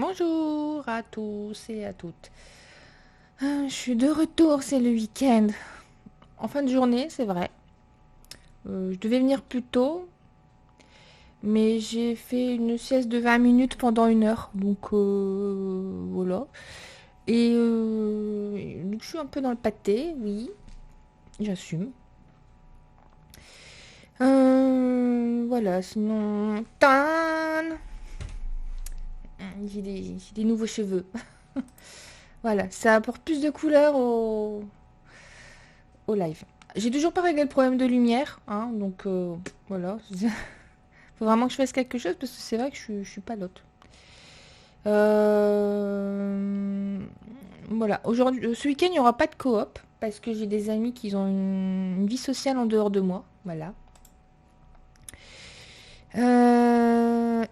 Bonjour à tous et à toutes. Je suis de retour, c'est le week-end. En fin de journée, c'est vrai. Je devais venir plus tôt, mais j'ai fait une sieste de 20 minutes pendant 1 heure. Donc voilà. Donc je suis un peu dans le pâté, oui, j'assume. Voilà, sinon... Tan. J'ai des nouveaux cheveux. Voilà, ça apporte plus de couleurs au live. J'ai toujours pas réglé le problème de lumière, hein, donc voilà. Faut vraiment que je fasse quelque chose parce que c'est vrai que je suis pas l'autre. Voilà, aujourd'hui, ce week-end, il n'y aura pas de coop parce que j'ai des amis qui ont une vie sociale en dehors de moi. Voilà.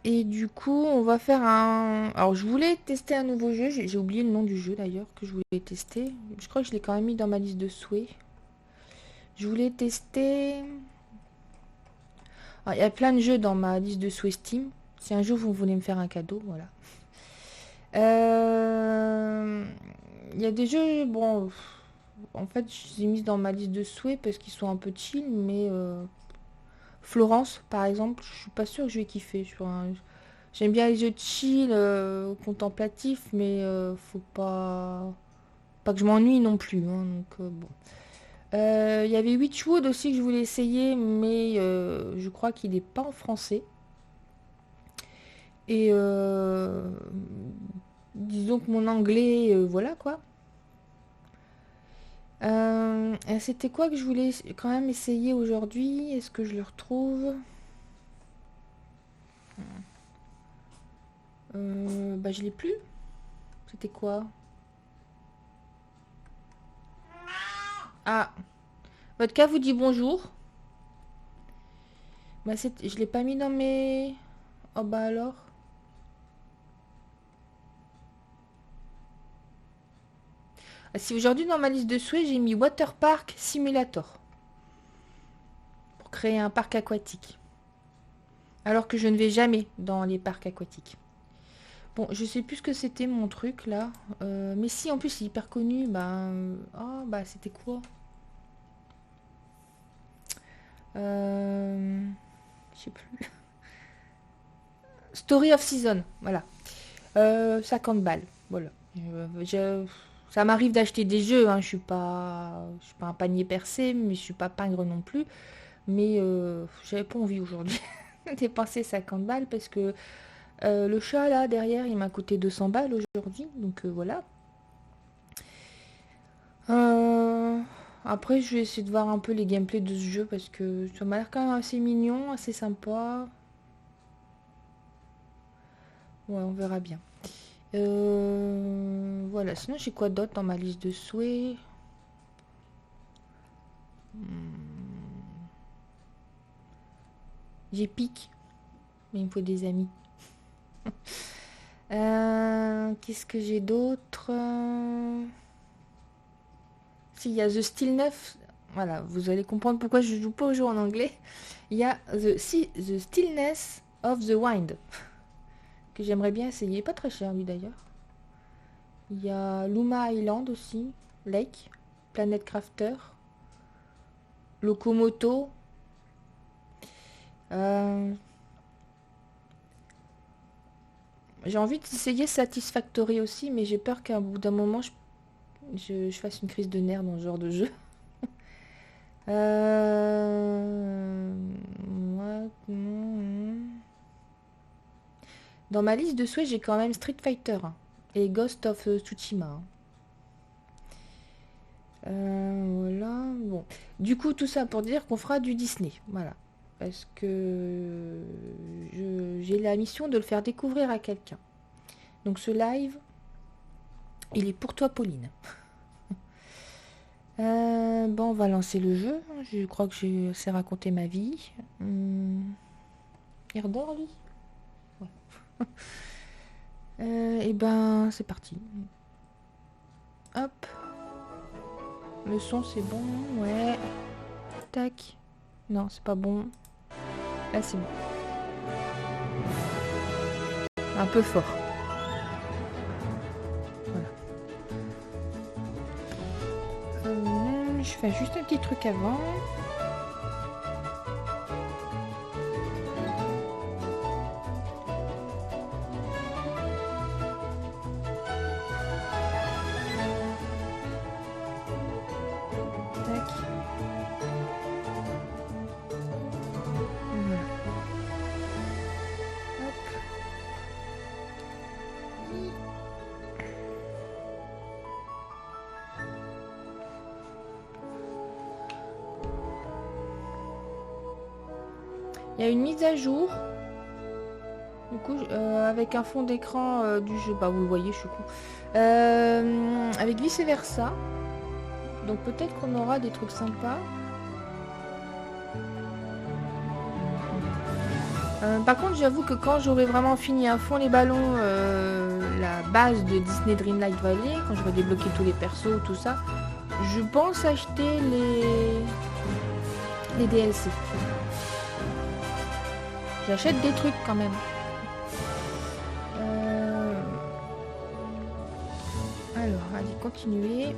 Et du coup, on va faire un... Alors, je voulais tester un nouveau jeu. J'ai oublié le nom du jeu d'ailleurs que je voulais tester. Je crois que je l'ai quand même mis dans ma liste de souhaits. Je voulais tester... Alors, il y a plein de jeux dans ma liste de souhaits Steam. Si un jour vous voulez me faire un cadeau, voilà. Euh, Il y a des jeux, bon, en fait, je les ai mis dans ma liste de souhaits parce qu'ils sont un peu chill, mais Florence, par exemple, je suis pas sûre que je vais kiffer. J'aime bien les jeux chill, contemplatifs, mais faut pas que je m'ennuie non plus, hein, donc bon. Il y avait Witchwood aussi que je voulais essayer, mais je crois qu'il n'est pas en français. Et disons que mon anglais, voilà quoi. C'était quoi que je voulais quand même essayer aujourd'hui? Est-ce que je le retrouve? Bah je l'ai plus. C'était quoi? Ah, votre cas vous dit bonjour. Bah je l'ai pas mis dans mes... Oh bah alors. Ah, si aujourd'hui dans ma liste de souhaits j'ai mis Water Park Simulator pour créer un parc aquatique. Alors que je ne vais jamais dans les parcs aquatiques. Bon, je sais plus ce que c'était mon truc là. Mais si, en plus, il est hyper connu. Bah, ah, bah, c'était quoi? euh... Je sais plus. Story of Season, voilà. 50 balles, voilà. Ça m'arrive d'acheter des jeux, hein. Je suis pas un panier percé, mais je suis pas pingre non plus. Mais j'avais pas envie aujourd'hui de dépenser 50 balles parce que le chat là derrière, il m'a coûté 200 balles aujourd'hui. Donc voilà. Euh, Après, je vais essayer de voir un peu les gameplays de ce jeu parce que ça m'a l'air quand même assez mignon, assez sympa. Ouais, on verra bien. Voilà, sinon j'ai quoi d'autre dans ma liste de souhaits? J'ai pique, mais il me faut des amis. Qu'est-ce que j'ai d'autre? Si, il y a The Still 9. Voilà, vous allez comprendre pourquoi je joue pas au jeu en anglais. Il y a The Stillness of the Wind, que j'aimerais bien essayer. Pas très cher lui d'ailleurs. Il y a Luma Island aussi, Lake, Planet Crafter, Locomoto. Euh, j'ai envie d'essayer Satisfactory aussi, mais j'ai peur qu'à bout d'un moment, je fasse une crise de nerfs dans ce genre de jeu. Dans ma liste de souhaits, j'ai quand même Street Fighter et Ghost of Tsushima. Voilà. Bon. Du coup, tout ça pour dire qu'on fera du Disney. Voilà. Parce que j'ai la mission de le faire découvrir à quelqu'un. Donc ce live, il est pour toi, Pauline. Bon, on va lancer le jeu. Je crois que j'ai assez raconté ma vie. Il redort, lui. Ouais. Et ben, c'est parti. Hop. Le son, c'est bon. Ouais. Tac. Non, c'est pas bon. Là, c'est bon. Un peu fort. fais juste un petit truc avant. Tac. Voilà. Hop. Il y a une mise à jour. Du coup, avec un fond d'écran du jeu. Bah, vous le voyez, je suis con. Avec vice versa. Donc peut-être qu'on aura des trucs sympas. Par contre, j'avoue que quand j'aurai vraiment fini à fond les ballons, la base de Disney Dreamlight Valley, quand j'aurai débloqué tous les persos, tout ça, je pense acheter les DLC. J'achète des trucs quand même. Alors, allez, continuer.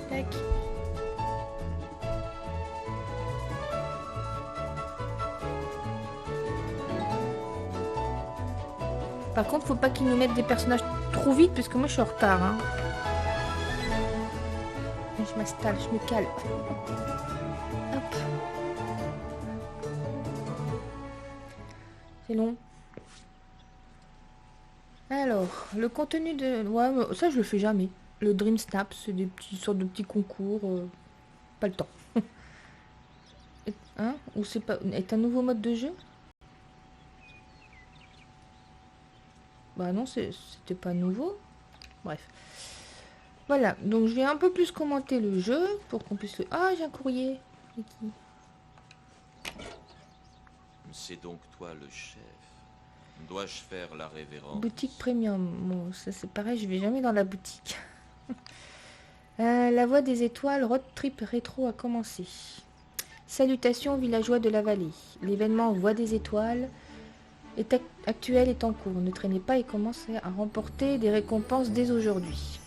Tac. Par contre, faut pas qu'ils nous mettent des personnages trop vite, parce que moi je suis en retard. Hein. Je m'installe, je me cale. Hop. C'est long. Alors, le contenu de... Ouais, ça je le fais jamais. Le Dream Snap, c'est des sortes de petits concours. Pas le temps. Hein? Ou c'est pas... Est un nouveau mode de jeu? Bah non, c'était pas nouveau. Bref. Voilà, donc je vais un peu plus commenter le jeu pour qu'on puisse... Ah, j'ai un courrier. C'est donc toi le chef. Dois-je faire la révérence? Boutique premium. Bon, ça c'est pareil, je vais jamais dans la boutique. La voie des étoiles, road trip rétro a commencé. Salutations villageois de la vallée. L'événement Voie des étoiles actuel est en cours. Ne traînez pas et commencez à remporter des récompenses dès aujourd'hui.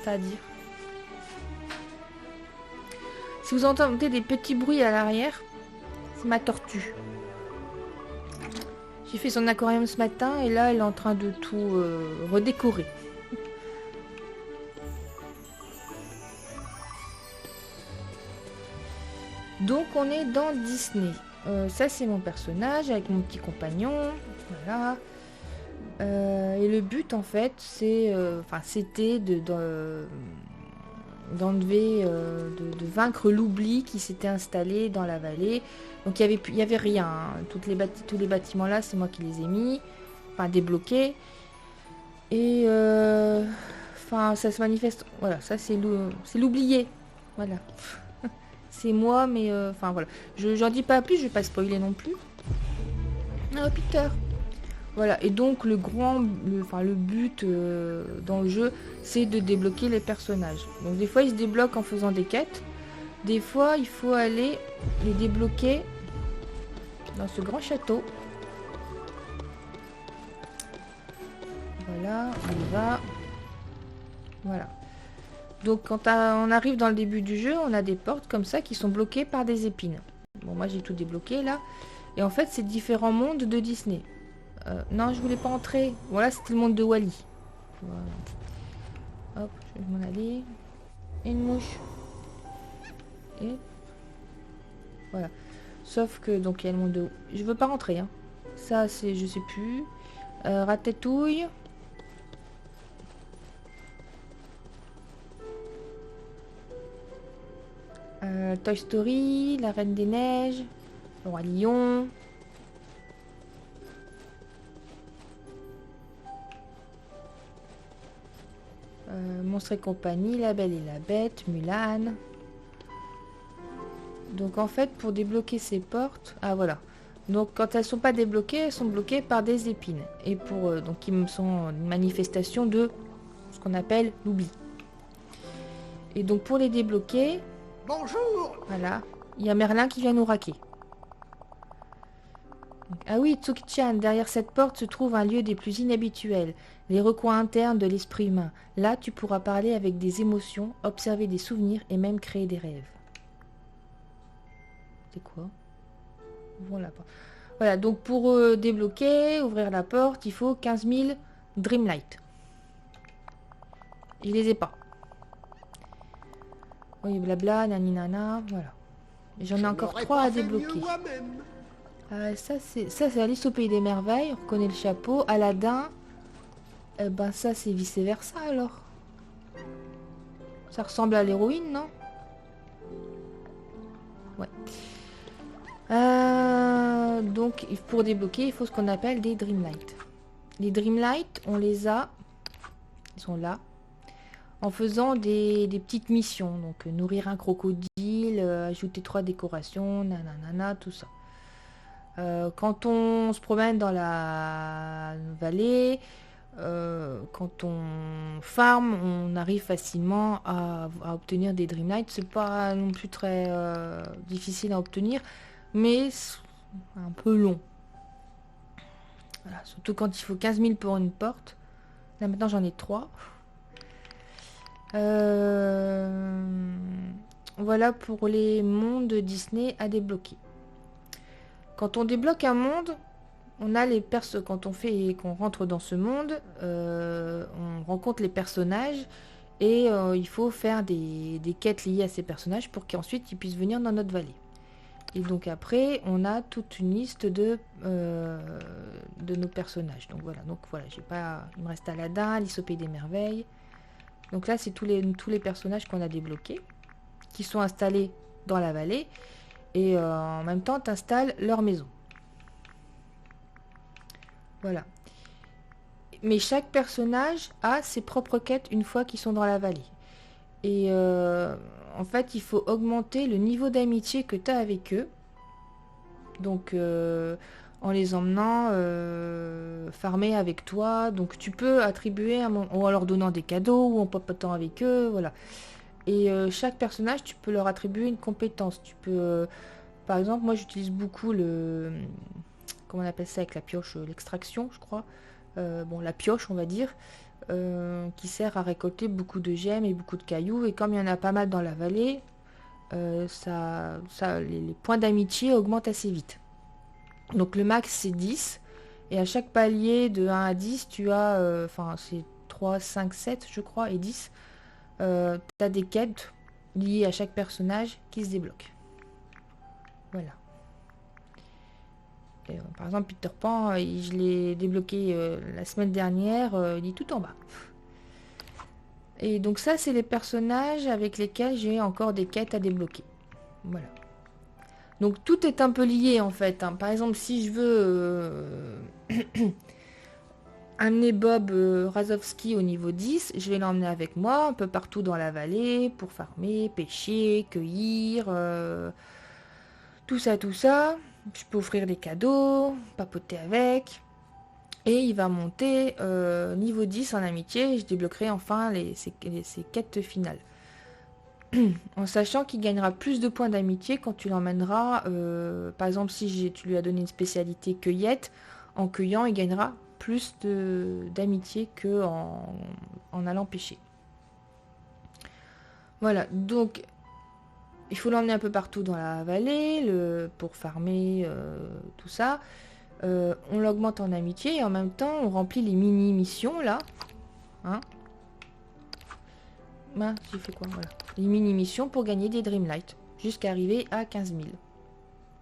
C'est-à-dire... Si vous entendez des petits bruits à l'arrière, c'est ma tortue. J'ai fait son aquarium ce matin et là elle est en train de tout redécorer. Donc on est dans Disney. Ça c'est mon personnage avec mon petit compagnon. Voilà. Et le but en fait c'est... c'était d'enlever, de vaincre l'oubli qui s'était installé dans la vallée. Donc il y avait rien. Hein. Tous les bâtiments là, c'est moi qui les ai mis. Enfin débloqués. Et... ça se manifeste... Voilà, ça c'est l'oublié. Voilà. C'est moi, mais... Enfin voilà. J'en dis pas plus, je vais pas spoiler non plus. Ah, Peter. Voilà, et donc le but dans le jeu, c'est de débloquer les personnages. Donc des fois, ils se débloquent en faisant des quêtes. Des fois, il faut aller les débloquer dans ce grand château. Voilà, on y va. Voilà. Donc quand on arrive dans le début du jeu, on a des portes comme ça qui sont bloquées par des épines. Bon, moi j'ai tout débloqué là. Et en fait, c'est différents mondes de Disney. Non, je voulais pas entrer. Voilà, c'était le monde de Wally. Voilà. Hop, je vais m'en aller. Une mouche. Et... Voilà. Sauf que, donc, il y a le monde de... Je veux pas rentrer, hein. Ça, c'est... Je sais plus. Ratatouille. Toy Story. La Reine des Neiges. Le Roi Lion. Monstres et compagnie, La Belle et la Bête, Mulan. Donc en fait, pour débloquer ces portes... Ah voilà. Donc quand elles sont pas débloquées, elles sont bloquées par des épines. Et pour donc qui sont une manifestation de ce qu'on appelle l'oubli. Et donc pour les débloquer... Bonjour. Voilà. Il y a Merlin qui vient nous raquer. Ah oui, Tsuki-chan, derrière cette porte se trouve un lieu des plus inhabituels, les recoins internes de l'esprit humain. Là, tu pourras parler avec des émotions, observer des souvenirs et même créer des rêves. C'est quoi? Ouvrons la porte. Voilà, donc pour débloquer, ouvrir la porte, il faut 15 000 Dreamlight. Je les ai pas. Oui, blabla, nani nana, voilà. J'en ai encore 3 à débloquer. Ça c'est Alice au Pays des Merveilles, on reconnaît le chapeau. Aladdin, ben ça c'est vice versa alors. Ça ressemble à l'héroïne, non? Ouais. Donc pour débloquer, il faut ce qu'on appelle des Dreamlight. Les Dreamlight, on les a, ils sont là, en faisant des petites missions. Donc nourrir un crocodile, ajouter 3 décorations, nanana, tout ça. Quand on se promène dans la vallée, quand on farm, on arrive facilement à obtenir des Dreamlight. C'est pas non plus très difficile à obtenir, mais c'est un peu long. Voilà, surtout quand il faut 15 000 pour une porte. Là maintenant j'en ai 3. Voilà pour les mondes Disney à débloquer. Quand on débloque un monde, on a les quand qu'on rentre dans ce monde, on rencontre les personnages et il faut faire des quêtes liées à ces personnages pour qu'ensuite ils puissent venir dans notre vallée. Et donc après, on a toute une liste de nos personnages. Donc voilà, il me reste Aladdin, Alice au Pays des Merveilles. Donc là, c'est tous les personnages qu'on a débloqués, qui sont installés dans la vallée. Et en même temps, tu installes leur maison. Voilà. Mais chaque personnage a ses propres quêtes une fois qu'ils sont dans la vallée. Et en fait, il faut augmenter le niveau d'amitié que tu as avec eux. Donc, en les emmenant farmer avec toi. Donc, tu peux attribuer, ou en leur donnant des cadeaux, ou en papotant avec eux. Voilà. Et chaque personnage, tu peux leur attribuer une compétence. Tu peux, par exemple, moi, j'utilise beaucoup comment on appelle ça avec la pioche, l'extraction, je crois. La pioche, on va dire. Qui sert à récolter beaucoup de gemmes et beaucoup de cailloux. Et comme il y en a pas mal dans la vallée, les points d'amitié augmentent assez vite. Donc le max c'est 10. Et à chaque palier de 1 à 10, tu as, c'est 3, 5, 7 je crois, et 10. Tu as des quêtes liées à chaque personnage qui se débloquent. Voilà. Et, par exemple, Peter Pan, je l'ai débloqué la semaine dernière, il est tout en bas. Et donc ça, c'est les personnages avec lesquels j'ai encore des quêtes à débloquer. Voilà. Donc tout est un peu lié en fait. Hein. Par exemple, si je veux amener Bob Razowski au niveau 10, je vais l'emmener avec moi un peu partout dans la vallée pour farmer, pêcher, cueillir, tout ça, tout ça. Je peux offrir des cadeaux, papoter avec. Et il va monter niveau 10 en amitié et je débloquerai enfin ses quêtes finales. En sachant qu'il gagnera plus de points d'amitié quand tu l'emmèneras. Par exemple, si tu lui as donné une spécialité cueillette, en cueillant, il gagnera plus d'amitié qu'en allant pêcher. Voilà, donc il faut l'emmener un peu partout dans la vallée pour farmer tout ça. On l'augmente en amitié et en même temps on remplit les mini-missions là. Hein, j'ai fait quoi? Voilà. Les mini-missions pour gagner des Dreamlight. Jusqu'à arriver à 15 000.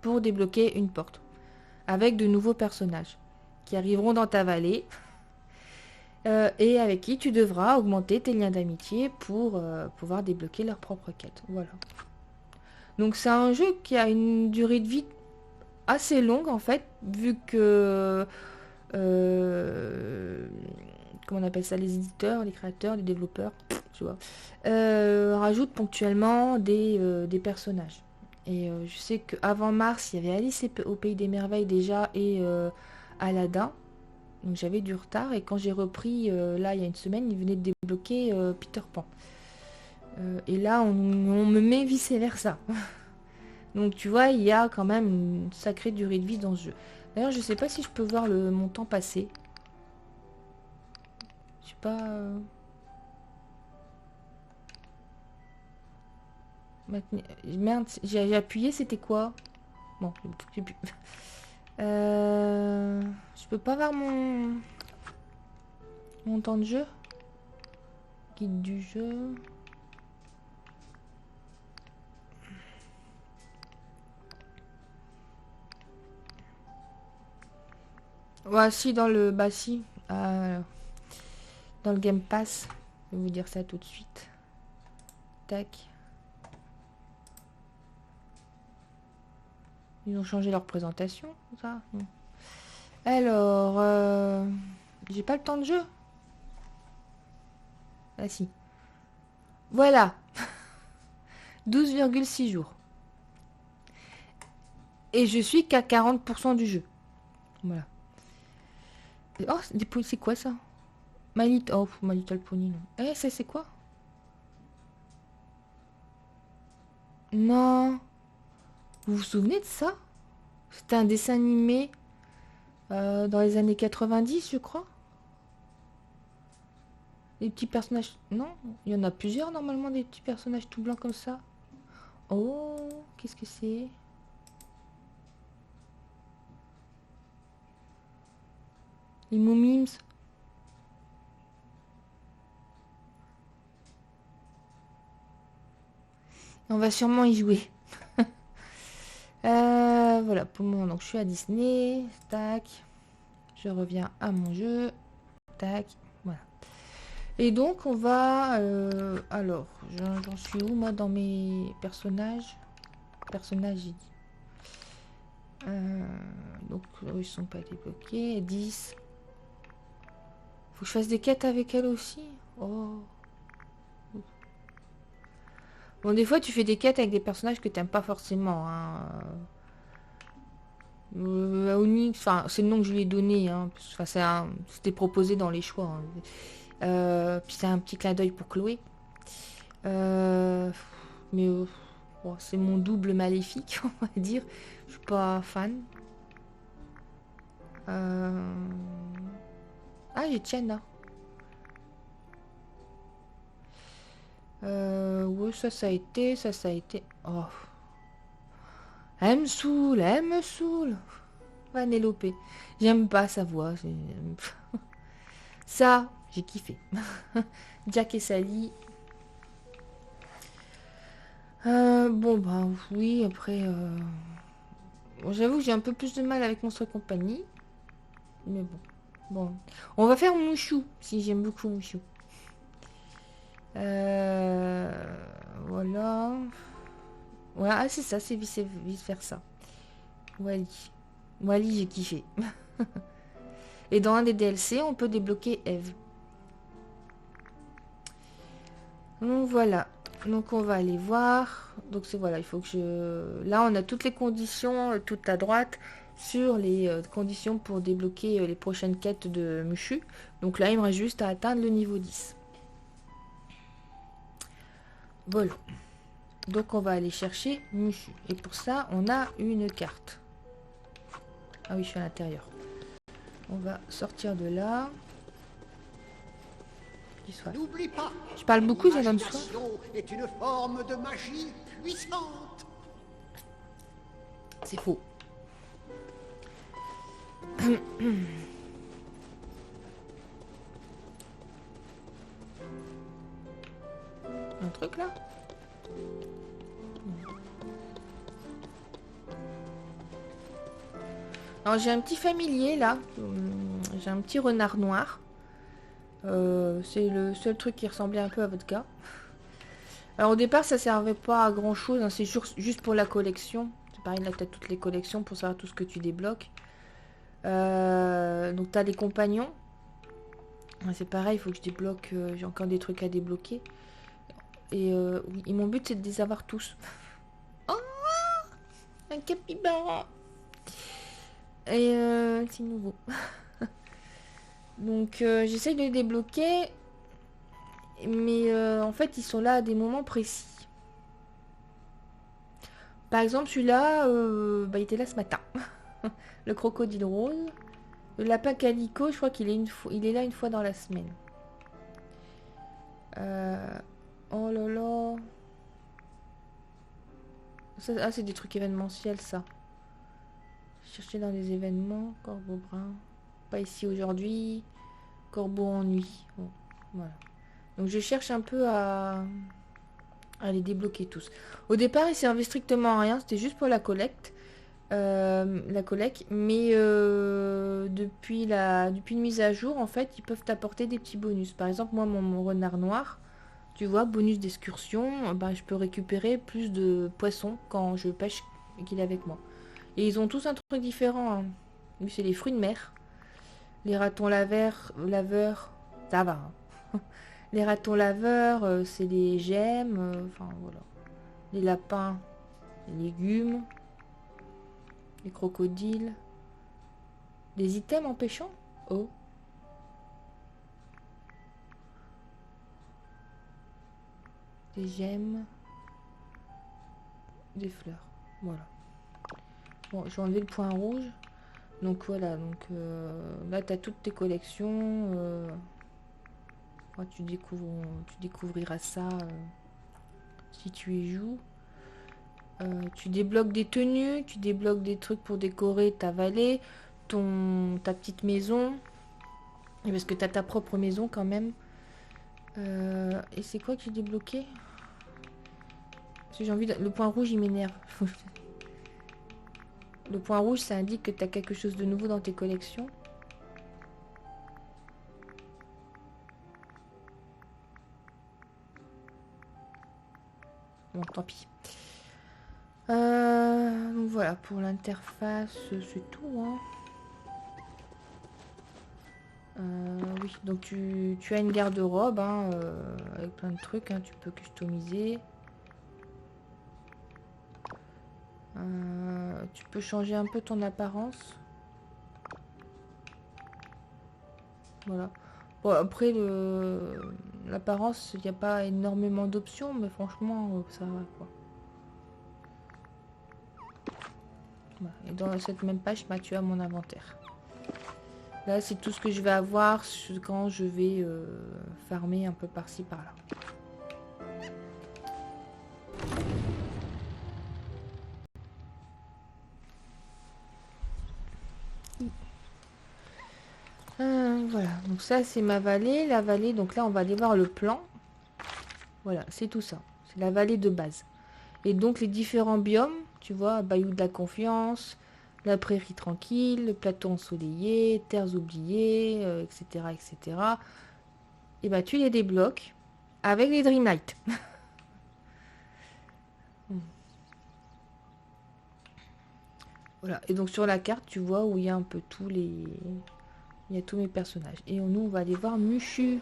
Pour débloquer une porte. Avec de nouveaux personnages. Qui arriveront dans ta vallée. Et avec qui tu devras augmenter tes liens d'amitié pour pouvoir débloquer leur propre quête. Voilà. Donc c'est un jeu qui a une durée de vie assez longue en fait, vu que comment on appelle ça, les éditeurs, les créateurs, les développeurs, tu vois, rajoutent ponctuellement des personnages. Et je sais qu'avant mars, il y avait Alice au Pays des Merveilles déjà et Aladdin. Donc j'avais du retard et quand j'ai repris là il y a une semaine, ils venaient de débloquer Peter Pan. Et là on me met vice versa. Donc tu vois, il y a quand même une sacrée durée de vie dans ce jeu. D'ailleurs, je sais pas si je peux voir mon temps passé. Je sais pas... Merde, j'ai appuyé, c'était quoi? Bon, j'ai plus. Je peux pas voir mon temps de jeu. Guide du jeu. Ouais, si, dans le... Bah si. Dans le Game Pass. Je vais vous dire ça tout de suite. Tac. Ils ont changé leur présentation, ça. Non. Alors, j'ai pas le temps de jeu. Ah si. Voilà. 12,6 jours. Et je suis qu'à 40% du jeu. Voilà. Oh, c'est quoi ça? Oh, My Little Pony, non. Eh, ça c'est quoi? Non. Vous vous souvenez de ça? C'était un dessin animé dans les années 90, je crois. Les petits personnages... Non, il y en a plusieurs normalement, des petits personnages tout blancs comme ça. Oh, qu'est-ce que c'est? Les Moomims. On va sûrement y jouer. Voilà, pour le moment, donc je suis à Disney. Tac. Je reviens à mon jeu. Tac. Voilà. Et donc, on va... alors, j'en suis où, moi, dans mes personnages? Personnages, j'ai dit. Donc, ils sont pas débloqués. 10. Faut que je fasse des quêtes avec elle aussi. Oh. Bon, des fois, tu fais des quêtes avec des personnages que t'aimes pas forcément. Hein. Onyx, enfin, c'est le nom que je lui ai donné. Hein. Enfin, c'était proposé dans les choix. Hein. Puis c'est un petit clin d'œil pour Chloé. Mais bon, c'est mon double maléfique, on va dire. Je suis pas fan. Ah, j'ai Tiana. Ouais, ça a été, ça a été. Oh. Elle me saoule, elle me saoule. Vanellope. J'aime pas sa voix. Ça, j'ai kiffé. Jack et Sally. Bon, bah oui, après... Bon, j'avoue que j'ai un peu plus de mal avec Monstre Compagnie. Mais bon. Bon. On va faire Mouchou, si j'aime beaucoup Mouchou. Voilà. Voilà, ah, c'est ça, c'est vice versa. Wally. Wally, j'ai kiffé. Et dans un des DLC, on peut débloquer Eve. Donc voilà. Donc on va aller voir. Donc c'est voilà, il faut que je... Là, on a toutes les conditions, tout à droite, sur les conditions pour débloquer les prochaines quêtes de Mushu. Donc là, il me reste juste à atteindre le niveau 10. Voilà. Donc on va aller chercher Mushu. Et pour ça, on a une carte. Ah oui, je suis à l'intérieur. On va sortir de là. N'oublie pas, je parle beaucoup, ça donne soin. l'imagination est une forme de magie puissante. C'est faux. Un truc là? Alors j'ai un petit familier là. J'ai un petit renard noir. C'est le seul truc qui ressemblait un peu à votre gars. Alors au départ ça servait pas à grand chose, hein, c'est juste pour la collection. C'est pareil, là t'as toutes les collections pour savoir tout ce que tu débloques. Donc t'as les compagnons. C'est pareil, il faut que je débloque, j'ai encore des trucs à débloquer. Et oui, et mon but c'est de les avoir tous. Oh, un capybara. Et c'est nouveau. Donc j'essaye de les débloquer. Mais en fait ils sont là à des moments précis. Par exemple, celui-là, bah, il était là ce matin. Le crocodile rose. Le lapin calico, je crois qu'il est, il est là une fois dans la semaine. Oh là là. Ça, ah, c'est des trucs événementiels, ça. Chercher dans les événements. Corbeau brun. Pas ici aujourd'hui. Corbeau ennui. Bon, voilà. Donc je cherche un peu à les débloquer tous. Au départ, il servait strictement à rien. C'était juste pour la collecte. La collecte. Mais depuis une mise à jour, en fait, ils peuvent t'apporter des petits bonus. Par exemple, moi, mon renard noir, tu vois, bonus d'excursion, bah, je peux récupérer plus de poissons quand je pêche et qu'il est avec moi. Et ils ont tous un truc différent, hein. Lui, c'est les fruits de mer. Les ratons laveurs, ça va, hein. Les ratons laveurs, c'est les gemmes, enfin voilà. Les lapins, les légumes, les crocodiles. Des items en pêchant. Oh. Des gemmes. Des fleurs. Voilà. Bon, je vais enlever le point rouge. Donc voilà, donc là tu as toutes tes collections. Tu découvriras ça si tu y joues. Tu débloques des tenues, tu débloques des trucs pour décorer ta vallée, ta petite maison. Et parce que tu as ta propre maison quand même. Et c'est quoi que j'ai débloqué? Parce que j'ai envie de... Le point rouge il m'énerve. Le point rouge ça indique que tu as quelque chose de nouveau dans tes collections. Bon, tant pis. Donc voilà, pour l'interface, c'est tout, hein. Oui, donc tu as une garde-robe, hein, avec plein de trucs, hein, tu peux customiser. Tu peux changer un peu ton apparence. Voilà. Bon, après, l'apparence, il n'y a pas énormément d'options, mais franchement, ça va, quoi. Voilà. Et dans cette même page, bah, tu as mon inventaire. Là, c'est tout ce que je vais avoir quand je vais farmer un peu par-ci, par-là. Voilà, donc ça c'est ma vallée. La vallée, donc là on va aller voir le plan. Voilà, c'est tout ça. C'est la vallée de base. Et donc les différents biomes, tu vois, Bayou de la Confiance, la prairie tranquille, le plateau ensoleillé, terres oubliées, etc., etc. Et bah tu les débloques avec les Dreamlight. Voilà, et donc sur la carte, tu vois où il y a un peu tous les... Il y a tous mes personnages. Et nous, on va aller voir Mushu.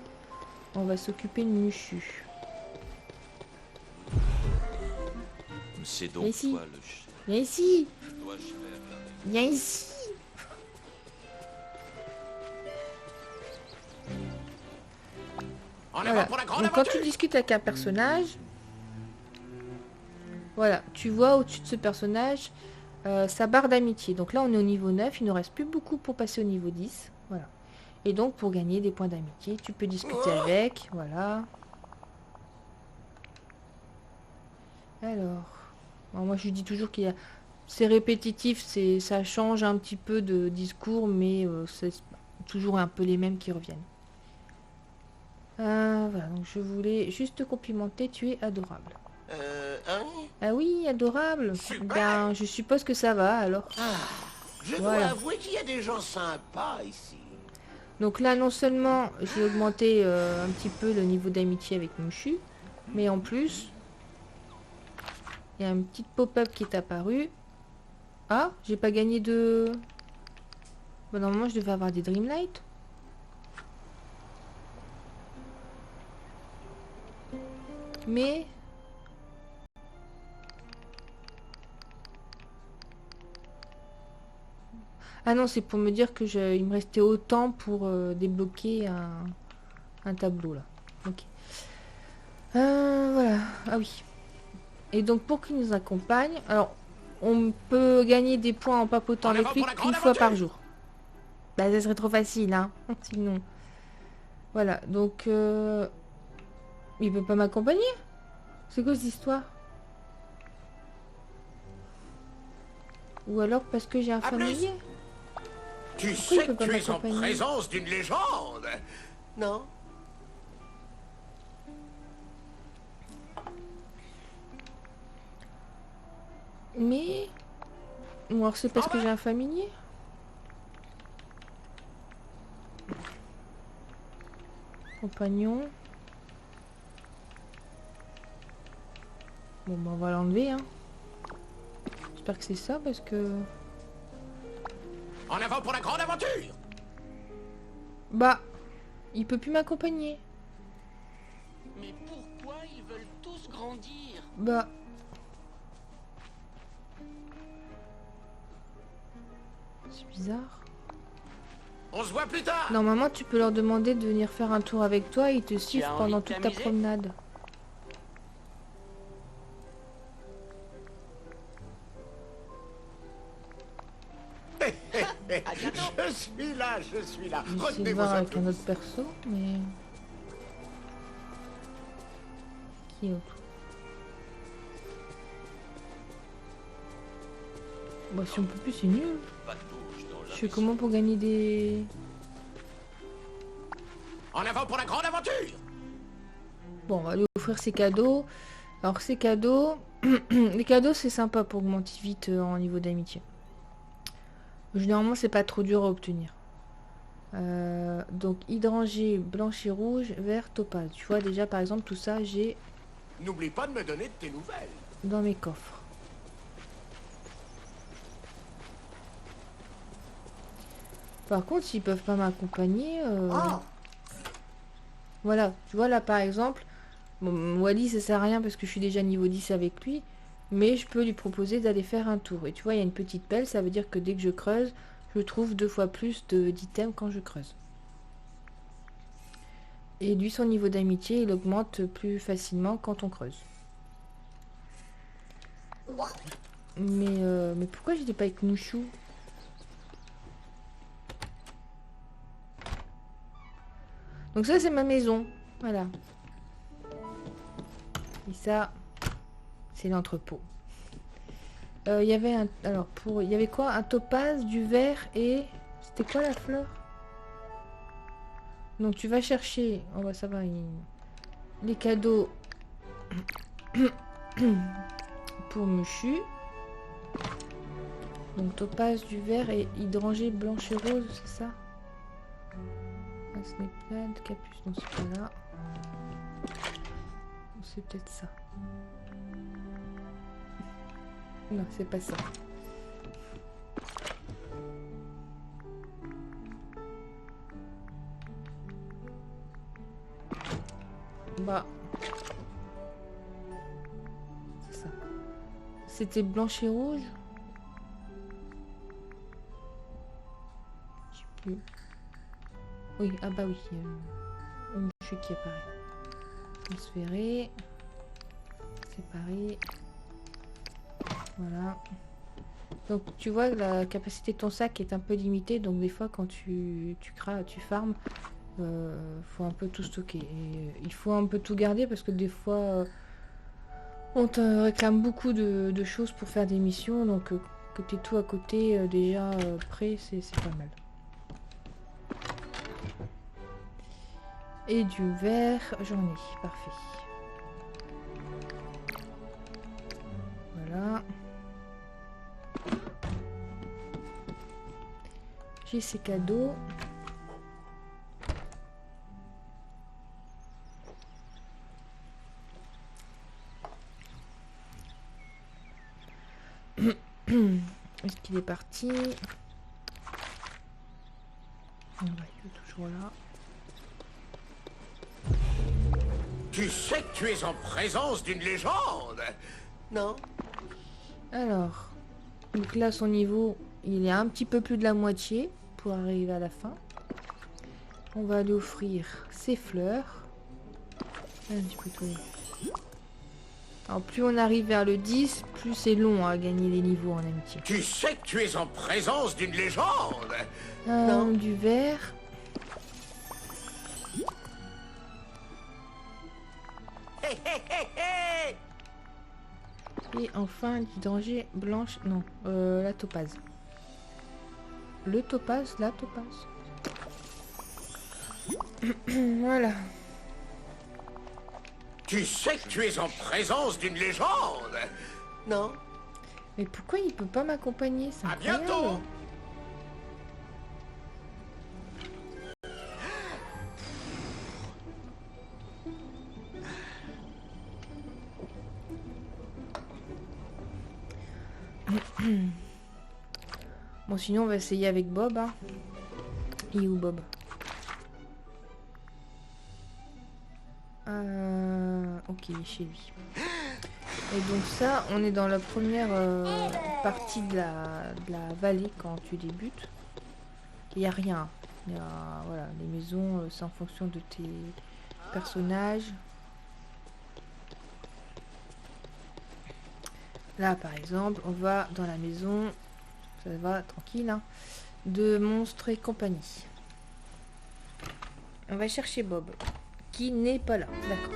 On va s'occuper de Mushu. C'est donc toi le chef. Viens ici. Dois-je faire la... Viens ici. Voilà. Donc quand tu discutes avec un personnage, voilà, tu vois au-dessus de ce personnage sa barre d'amitié. Donc là, on est au niveau 9. Il ne reste plus beaucoup pour passer au niveau 10. Voilà. Et donc, pour gagner des points d'amitié, tu peux discuter avec. Voilà. Alors, moi, je dis toujours qu'il y a... C'est répétitif, ça change un petit peu de discours, mais c'est toujours un peu les mêmes qui reviennent. Voilà, donc je voulais juste te complimenter, tu es adorable. Ah oui, adorable. Ben, je suppose que ça va, alors. Je dois avouer qu'il y a des gens sympas ici. Donc là, non seulement j'ai augmenté un petit peu le niveau d'amitié avec Mushu, mais en plus, il y a un petit pop-up qui est apparu. Ah, j'ai pas gagné de... Bon, normalement, je devais avoir des Dreamlight. Mais... Ah non, c'est pour me dire que il me restait autant pour débloquer un tableau, là. Ok. Voilà. Ah oui. Et donc pour qu'il nous accompagne, alors on peut gagner des points en papotant avec lui qu'une fois par jour. Bah ça serait trop facile, hein. Sinon. Voilà, donc il peut pas m'accompagner? C'est quoi cette histoire? Ou alors parce que j'ai un familier? Tu Pourquoi il sais peut que pas tu es en m'accompagner? présence d'une légende. Non? Mais... Ou alors c'est parce que j'ai un familier? Compagnon. Bon bah on va l'enlever, hein. J'espère que c'est ça parce que... En avant pour la grande aventure! Bah... Il peut plus m'accompagner. Mais pourquoi ils veulent tous grandir? Bah... C'est bizarre. On se voit plus tard! Normalement, tu peux leur demander de venir faire un tour avec toi et ils te Tu suivent as envie pendant de toute ta t'amuser? promenade. À bientôt. Je suis là, je suis là. J'essaie de Retenez vos voir avec un infos. autre perso, mais... Qui est autour? Bah si on peut plus, c'est nul. Pas de bouge dans Je la fais comment pour gagner des... En avant pour la grande aventure! Bon, on va lui offrir ses cadeaux. Alors ces cadeaux... Les cadeaux, c'est sympa pour augmenter vite en niveau d'amitié. Généralement, c'est pas trop dur à obtenir. Donc, hydrangé, blanche et rouge, vert, topaz. Tu vois, déjà, par exemple, tout ça, j'ai N'oublie pas de me donner de tes nouvelles. dans mes coffres. Par contre, s'ils peuvent pas m'accompagner... Ah! Voilà, tu vois, là, par exemple... Bon, Wally, ça sert à rien parce que je suis déjà niveau 10 avec lui. Mais je peux lui proposer d'aller faire un tour. Et tu vois, il y a une petite pelle, ça veut dire que dès que je creuse, je trouve 2 fois plus d'items quand je creuse. Et lui, son niveau d'amitié, il augmente plus facilement quand on creuse. Mais pourquoi j'étais pas avec Mouchou? Donc ça, c'est ma maison. Voilà. Et ça, c'est l'entrepôt. Il y avait un... Alors, il y avait quoi? Un topaz, du vert et... C'était quoi la fleur? Donc, tu vas chercher... Oh, bah, ça va. Les cadeaux... pour Mushu. Donc, topaz, du vert et hydrangé, blanche et rose, c'est ça? Snake plant, capus, non, c'est pas là. C'est peut-être ça. Non, c'est pas ça. Bah. C'est ça. C'était blanche et rouge? Je sais plus. Oui, ah bah oui. Une chute qui apparaît. Transférer. Séparer. Voilà. Donc tu vois, la capacité de ton sac est un peu limitée, donc des fois quand tu farmes, faut un peu tout stocker. Et il faut un peu tout garder parce que des fois on te réclame beaucoup de choses pour faire des missions, donc que tu aies tout à côté déjà prêt, c'est pas mal. Et du vert, j'en ai, parfait. Voilà. J'ai ces cadeaux. Est-ce qu'il est parti? Ouais, il est toujours là. Tu sais que tu es en présence d'une légende? Non? Alors, donc là son niveau, il est un petit peu plus de la moitié pour arriver à la fin. On va lui offrir ses fleurs. Un petit peu tout. Alors plus on arrive vers le 10, plus c'est long à gagner les niveaux en amitié. Tu sais que tu es en présence d'une légende. Non. Du vert. Hé, hé, hé, hé. Et enfin l'hydrangée blanche. Non, la topaze. Le topaz, la topaze. Voilà. Tu sais que tu es en présence d'une légende. Non. Mais pourquoi il peut pas m'accompagner? C'est À incroyable. bientôt. Bon, sinon on va essayer avec Bob. Hein. Il est où Bob? Ok, il est chez lui. Et donc ça, on est dans la première partie de la vallée quand tu débutes. Il n'y a rien. Il y a, voilà, les maisons, c'est en fonction de tes personnages. Là, par exemple, on va dans la maison, ça va tranquille, hein, de monstres et compagnie. On va chercher Bob, qui n'est pas là. D'accord.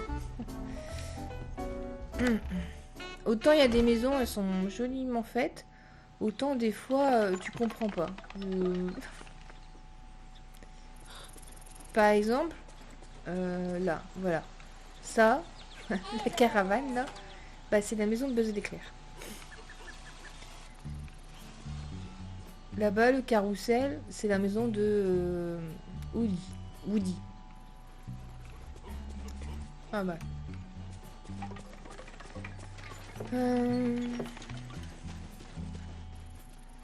Autant il y a des maisons, elles sont joliment faites, autant des fois, tu comprends pas. Par exemple, là, voilà. Ça, la caravane, là, bah, c'est la maison de Buzz l'éclair. Là-bas, le carrousel, c'est la maison de Woody. Ah bah.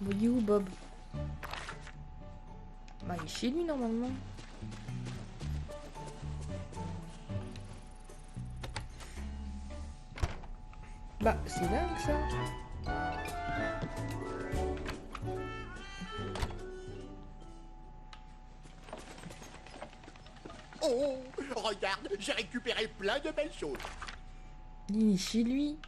Woody ou Bob? Bah, il est chez lui normalement. Bah, c'est dingue ça. Oh, regarde, j'ai récupéré plein de belles choses. Il est chez lui.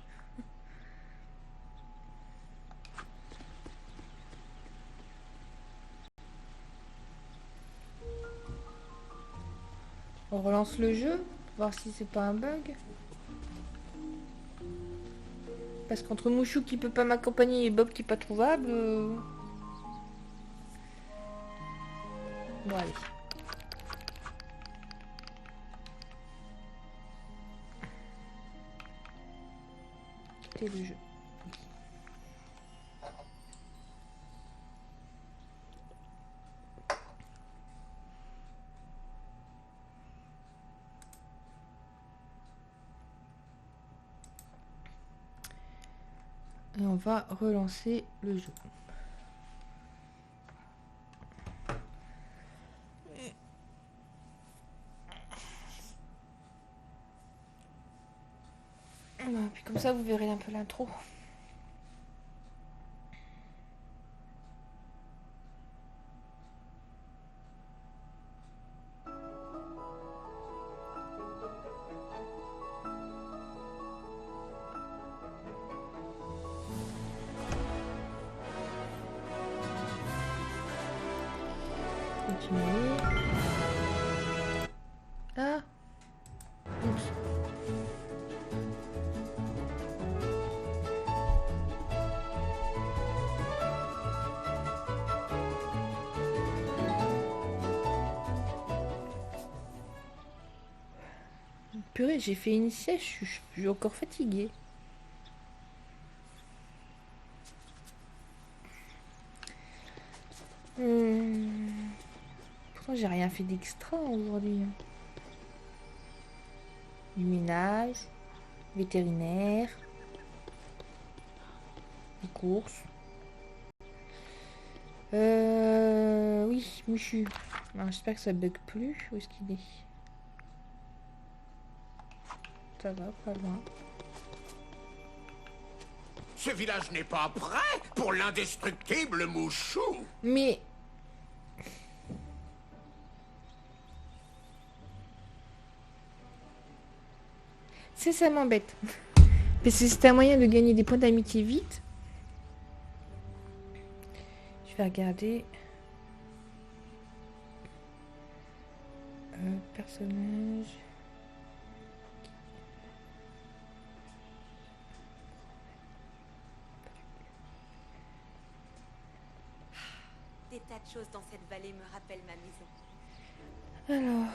On relance le jeu, voir si c'est pas un bug. Parce qu'entre Mouchou qui peut pas m'accompagner et Bob qui est pas trouvable... Bon allez. Quitter le jeu. Et on va relancer le jeu. Puis comme ça, vous verrez un peu l'intro. Continuer. Ah. Oups. Purée, j'ai fait une sieste, je suis encore fatiguée. Pourtant, j'ai rien fait d'extra aujourd'hui. Du ménage, vétérinaire, des courses. Oui, Mouchu. Alors, j'espère que ça bug plus. Où est-ce qu'il est? Ça va, pas loin. Ce village n'est pas prêt pour l'indestructible Mouchou. Mais... ça m'embête. Parce que c'est un moyen de gagner des points d'amitié vite. Je vais regarder. Personnage. Des tas de choses dans cette vallée me rappellent ma maison. Alors.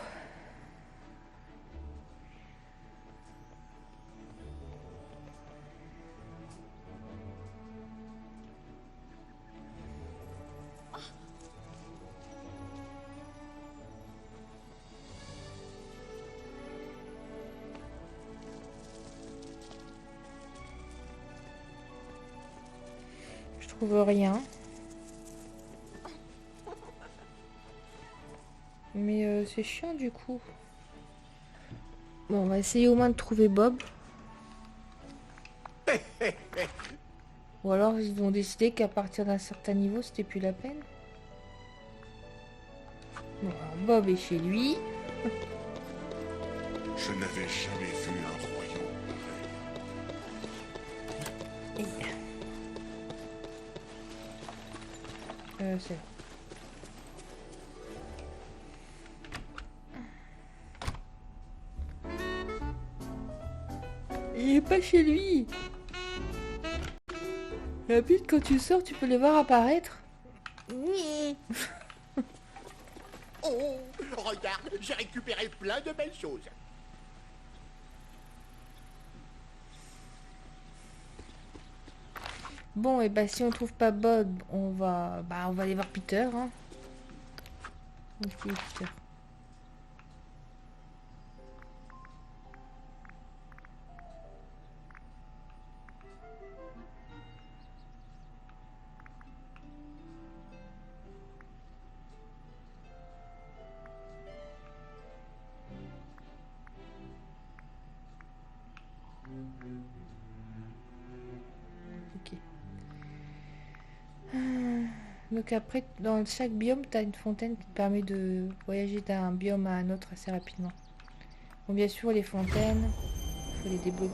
Je trouve rien. Mais c'est chiant du coup. Bon, on va essayer au moins de trouver Bob. Ou alors ils ont décidé qu'à partir d'un certain niveau, c'était plus la peine. Bon, alors Bob est chez lui. Je n'avais jamais vu un royaume. C'est là. Il est pas chez lui. La pute, quand tu sors, tu peux les voir apparaître. Oh, regarde, j'ai récupéré plein de belles choses. Bon, et bah si on trouve pas Bob, on va aller voir Peter. Hein. Où est-ce qu'il est, Peter? Ok. Donc après, dans chaque biome, tu as une fontaine qui te permet de voyager d'un biome à un autre assez rapidement. Bon, bien sûr, les fontaines, il faut les débloquer.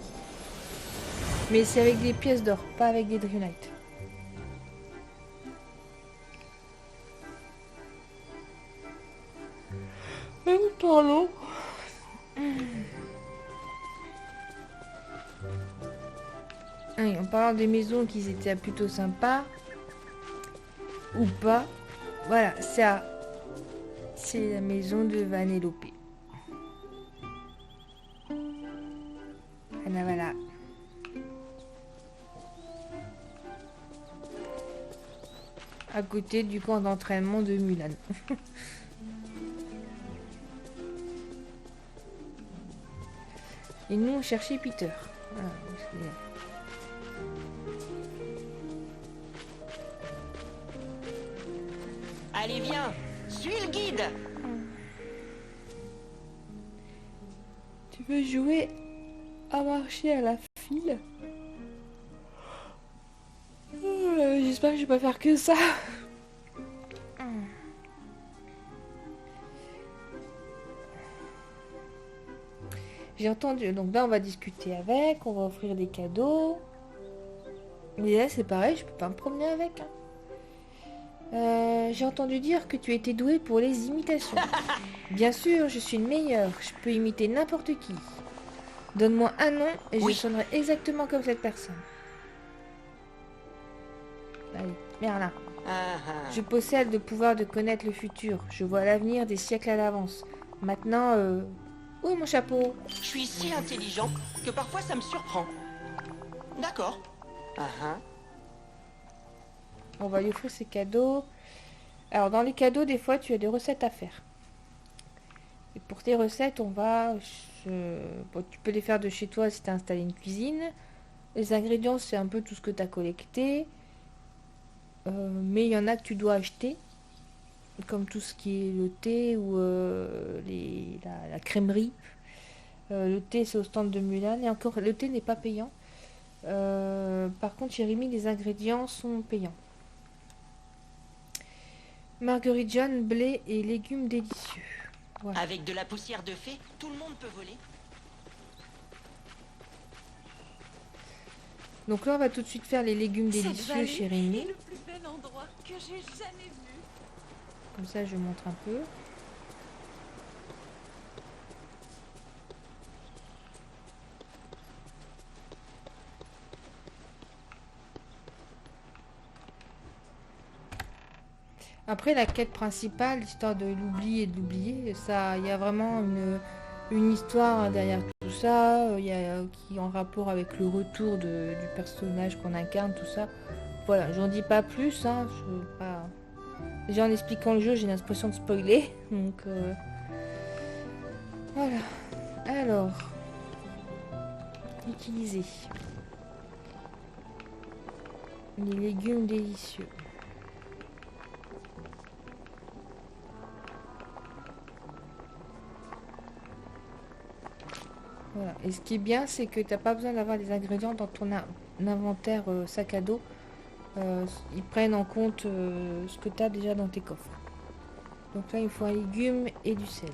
Mais c'est avec des pièces d'or, pas avec des Dreamlight. Pardon. En parlant des maisons qui étaient plutôt sympas, ou pas, voilà, ça, c'est la maison de Vanellope. Voilà, voilà. À côté du camp d'entraînement de Mulan. Et nous, on cherchait Peter. Voilà, Allez, viens, suis le guide. tu veux jouer à marcher à la file? J'espère que je vais pas faire que ça. J'ai entendu, donc là on va discuter avec, on va offrir des cadeaux. Mais là c'est pareil, je peux pas me promener avec. Hein. J'ai entendu dire que tu étais doué pour les imitations. Bien sûr, je suis une meilleure, je peux imiter n'importe qui. Donne-moi un nom et Oui. je sonnerai exactement comme cette personne. Allez, viens là. Ah, ah. Je possède le pouvoir de connaître le futur. Je vois l'avenir des siècles à l'avance. Maintenant, où est mon chapeau? Je suis si intelligent que parfois ça me surprend. D'accord. Ah, ah. On va lui offrir ses cadeaux. Alors, dans les cadeaux, des fois, tu as des recettes à faire. Et pour tes recettes, bon, tu peux les faire de chez toi si tu as installé une cuisine. Les ingrédients, c'est un peu tout ce que tu as collecté. Mais il y en a que tu dois acheter. Comme tout ce qui est le thé ou la crèmerie. Le thé, c'est au stand de Mulan. Et encore, le thé n'est pas payant. Par contre, chez Rémi, les ingrédients sont payants. Marguerite jaune, blé et légumes délicieux. Voilà. Avec de la poussière de fée, tout le monde peut voler. Donc là, on va tout de suite faire les légumes Cette délicieux vallée chez est Rémi. le plus bel endroit que j'ai jamais vu. Comme ça, je montre un peu. Après, la quête principale, l'histoire de l'oubli et de l'oublier, ça, il y a vraiment une histoire derrière tout ça, il y a, qui est en rapport avec le retour du personnage qu'on incarne, tout ça. Voilà, j'en dis pas plus, hein, je veux pas... Déjà en expliquant le jeu, j'ai l'impression de spoiler, donc voilà. Alors, utiliser les légumes délicieux. Voilà. Et ce qui est bien, c'est que tu n'as pas besoin d'avoir des ingrédients dans ton inventaire sac à dos. Ils prennent en compte ce que tu as déjà dans tes coffres. Donc là, il faut un légume et du sel.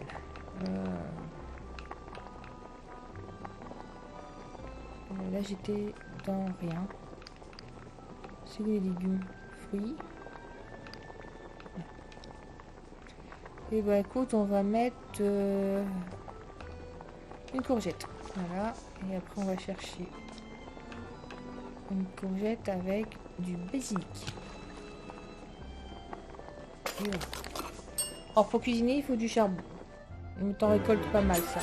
Là, j'étais dans rien. C'est où les légumes? Fruits. Voilà. Et bah écoute, on va mettre une courgette. Voilà. Et après, on va chercher une courgette avec du basilic. Et voilà. Alors pour cuisiner, il faut du charbon. Mais t'en récoltes pas mal ça.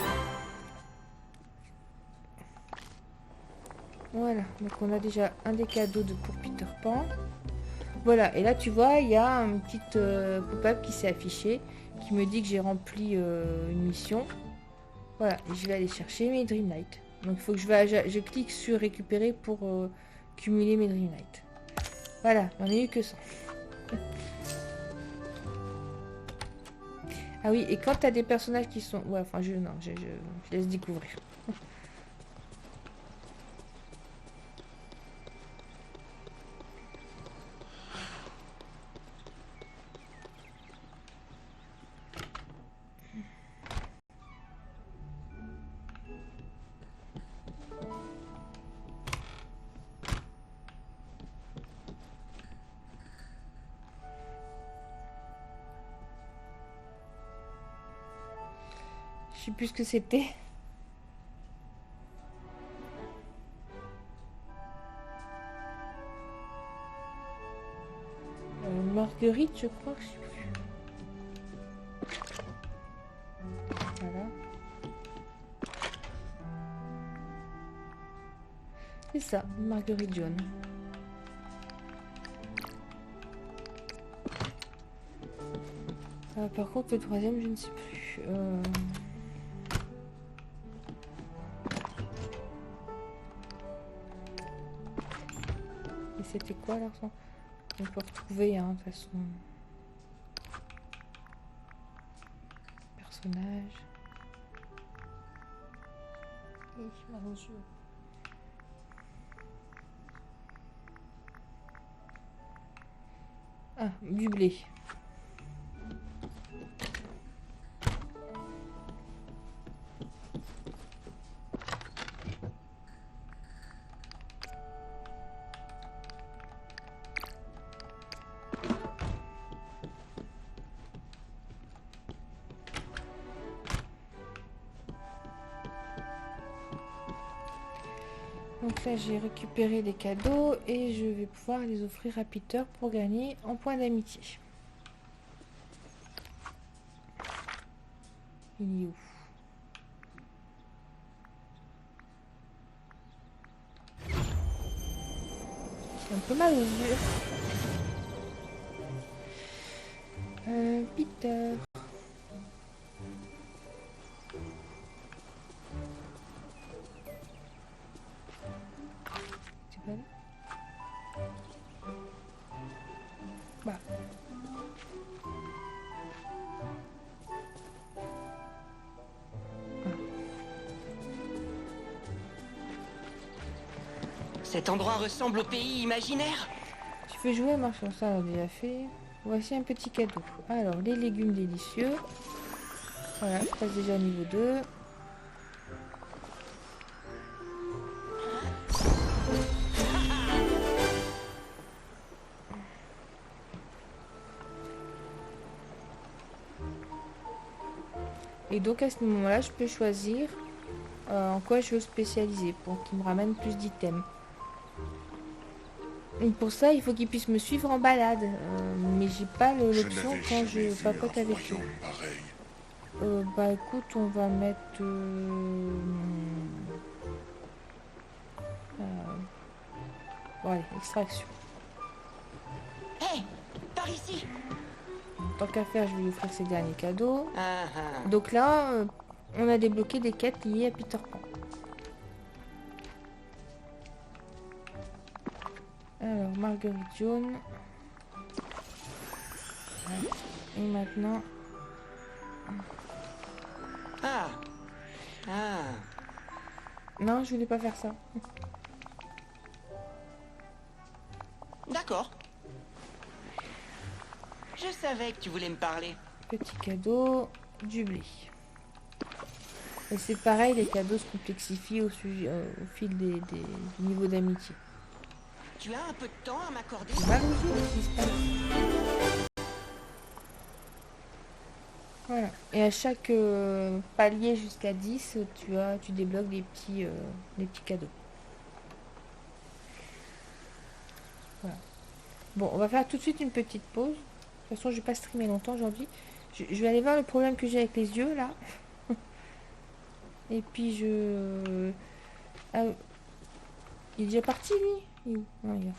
Voilà, donc on a déjà un des cadeaux pour Peter Pan. Voilà, et là tu vois, il y a une petite pop-up qui s'est affichée, qui me dit que j'ai rempli une mission. Voilà, et je vais aller chercher mes Dreamlight. Donc il faut que je clique sur récupérer pour cumuler mes Dreamlight. Voilà, j'en ai eu que 100. Ah oui, et quand tu as des personnages qui sont... Ouais, enfin, je laisse découvrir. Je sais plus ce que c'était. Marguerite, je crois que je sais plus. Voilà. C'est ça, Marguerite jaune. Par contre, le troisième, je ne sais plus. Et c'était quoi l'argent? On peut retrouver, hein, de toute façon. Personnage. Et je m'arrange. Ah, du blé. Donc là, j'ai récupéré les cadeaux et je vais pouvoir les offrir à Peter pour gagner en points d'amitié. Il est où? C'est un peu mal aux yeux. Peter. C'est pas là? Bah. Cet endroit ressemble au pays imaginaire. Tu fais jouer, marche sur ça, on a déjà fait. Voici un petit cadeau. Alors, les légumes délicieux. Voilà, je passe déjà au niveau 2. Et donc à ce moment-là, je peux choisir en quoi je veux spécialiser pour qu'il me ramène plus d'items. Et pour ça, il faut qu'il puisse me suivre en balade. Mais j'ai pas l'option quand je papote avec lui. Bah écoute, on va mettre... bon, allez, extraction. Hé, par ici. Tant qu'à faire, je vais lui offrir ses derniers cadeaux. Ah, ah. Donc là, on a débloqué des quêtes liées à Peter Pan. Alors, Marguerite jaune. Voilà. Et maintenant... Ah. Ah. Non, je voulais pas faire ça. D'accord. Je savais que tu voulais me parler. Petit cadeau, du blé. Et c'est pareil, les cadeaux se complexifient au fil du niveau d'amitié. Tu as un peu de temps à m'accorder? C'est mal aussi, qu'est-ce qui se passe? Voilà. Et à chaque palier jusqu'à 10, tu débloques des petits cadeaux. Voilà. Bon, on va faire tout de suite une petite pause. De toute façon, je vais pas streamer longtemps aujourd'hui. Je vais aller voir le problème que j'ai avec les yeux, là. Et puis Ah, il est déjà parti, lui? Il est où? Non, il est là.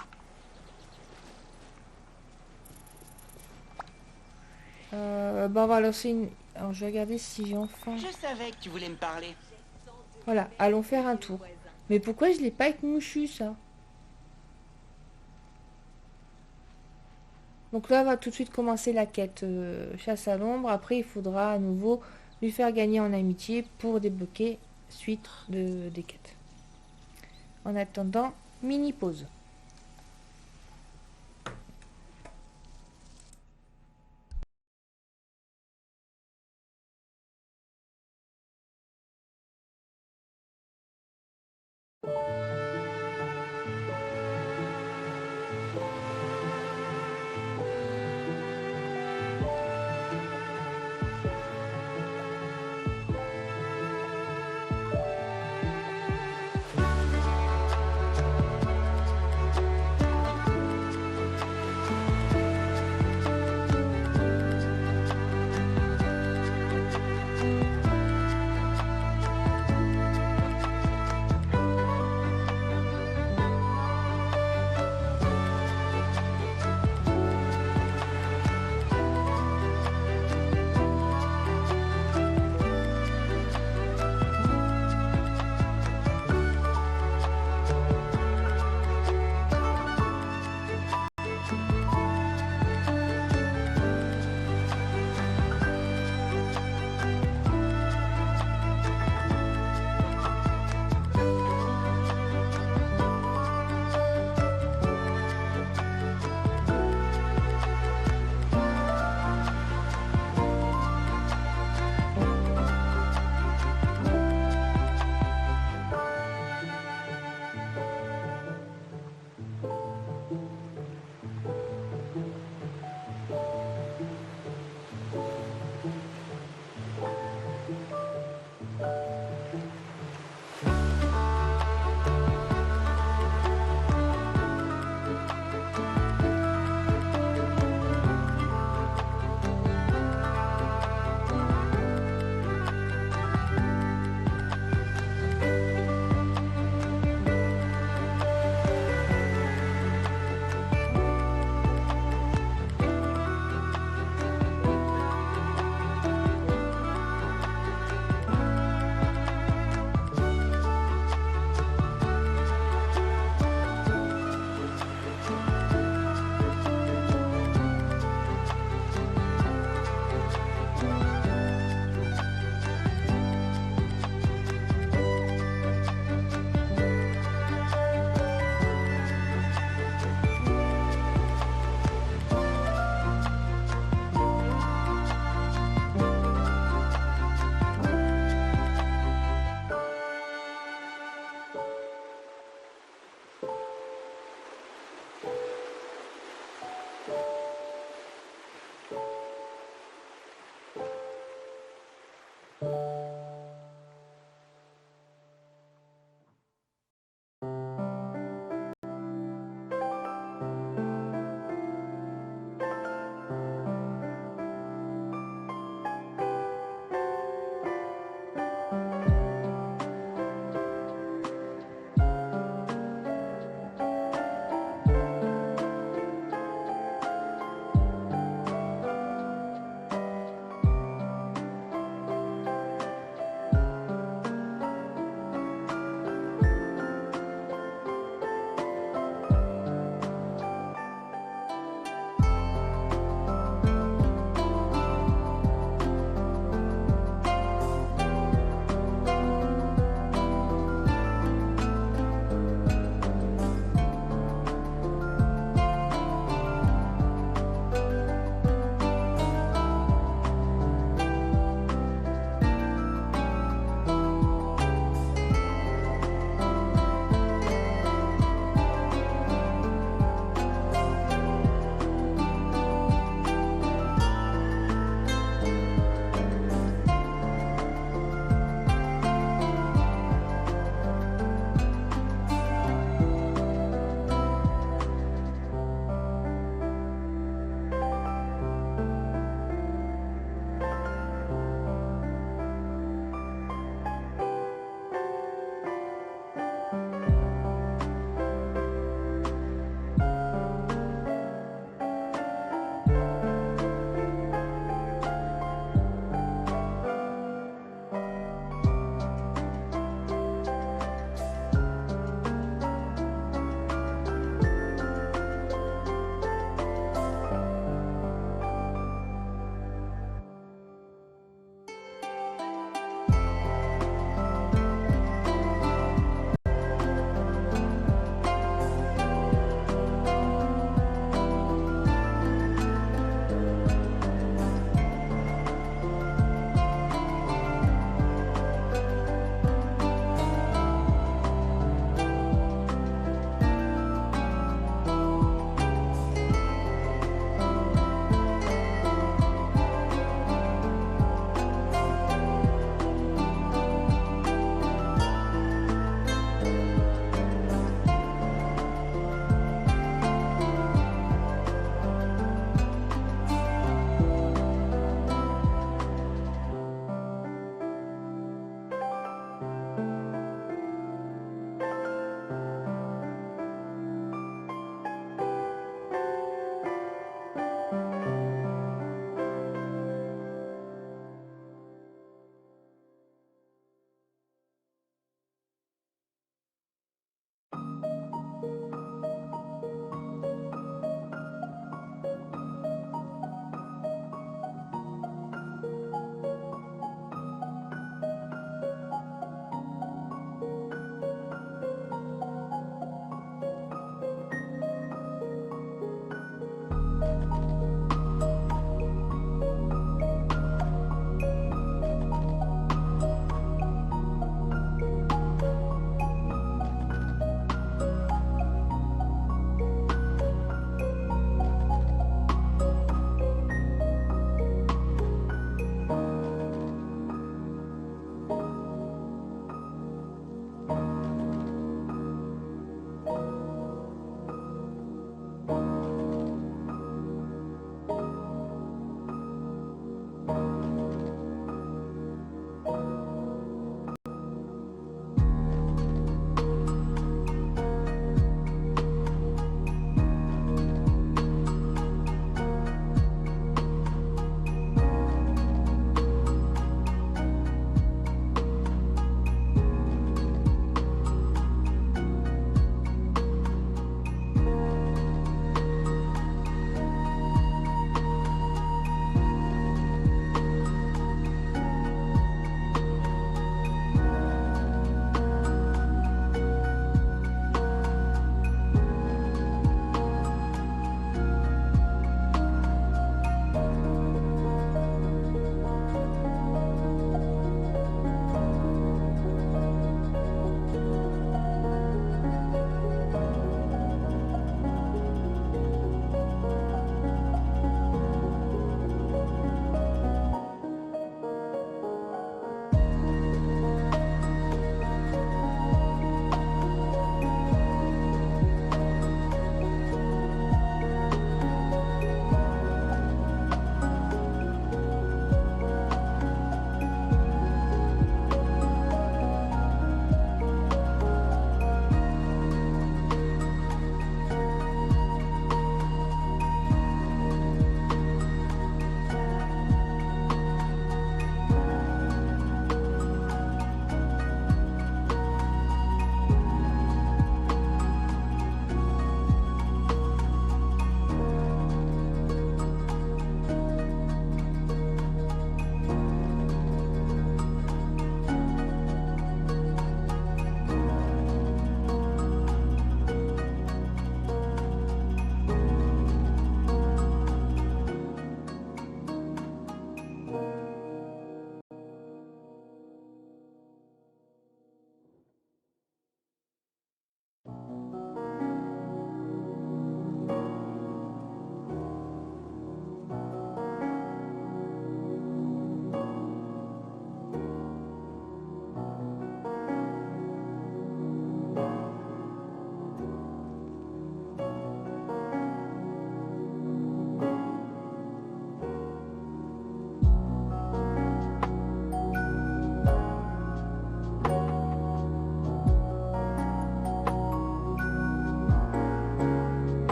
Bah, on va lancer une... Alors, je vais regarder si j'ai enfin... Je savais que tu voulais me parler. Voilà, allons faire un tour. Mais pourquoi je l'ai pas avec Mouchu, ça? Donc là, on va tout de suite commencer la quête chasse à l'ombre. Après, il faudra à nouveau lui faire gagner en amitié pour débloquer suite des quêtes. En attendant, mini pause.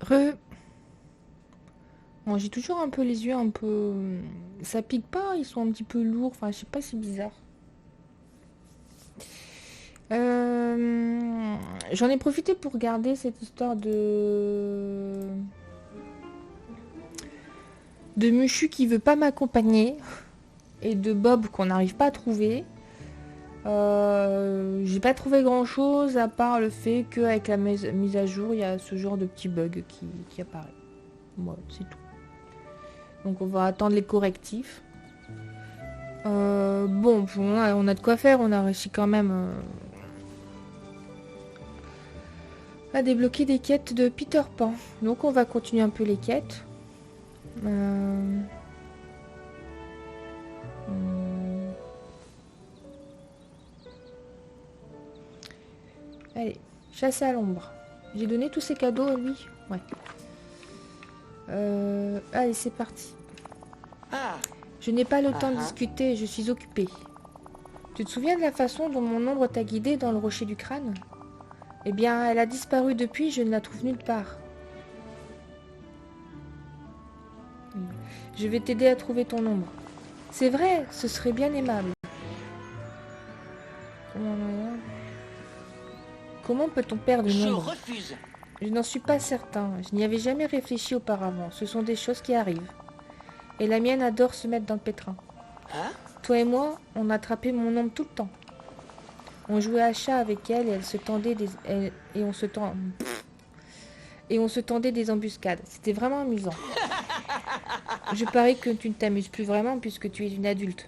Re. Bon, j'ai toujours un peu les yeux un peu... Ça pique pas, ils sont un petit peu lourds. Enfin, je sais pas, c'est bizarre. J'en ai profité pour regarder cette histoire de Mushu qui veut pas m'accompagner et de Bob qu'on n'arrive pas à trouver. J'ai pas trouvé grand chose à part le fait qu'avec la mise à jour il y a ce genre de petit bug qui apparaît. Voilà, c'est tout. Donc on va attendre les correctifs. Bon, on a de quoi faire, on a réussi quand même à débloquer des quêtes de Peter Pan. Donc on va continuer un peu les quêtes. Allez, chasse à l'ombre. J'ai donné tous ces cadeaux à lui. Ouais. Allez, c'est parti. Ah, Je n'ai pas le temps de discuter, je suis occupée. Tu te souviens de la façon dont mon ombre t'a guidée dans le rocher du crâne? Eh bien, elle a disparu depuis, je ne la trouve nulle part. Je vais t'aider à trouver ton ombre. C'est vrai, ce serait bien aimable. Comment peut-on perdre une je ombre? refuse. Je n'en suis pas certain. Je n'y avais jamais réfléchi auparavant. Ce sont des choses qui arrivent. Et la mienne adore se mettre dans le pétrin. Hein? Toi et moi, on attrapait mon ombre tout le temps. On jouait à chat avec elle et elle se tendait et on se tendait des embuscades. C'était vraiment amusant. Je parie que tu ne t'amuses plus vraiment puisque tu es une adulte.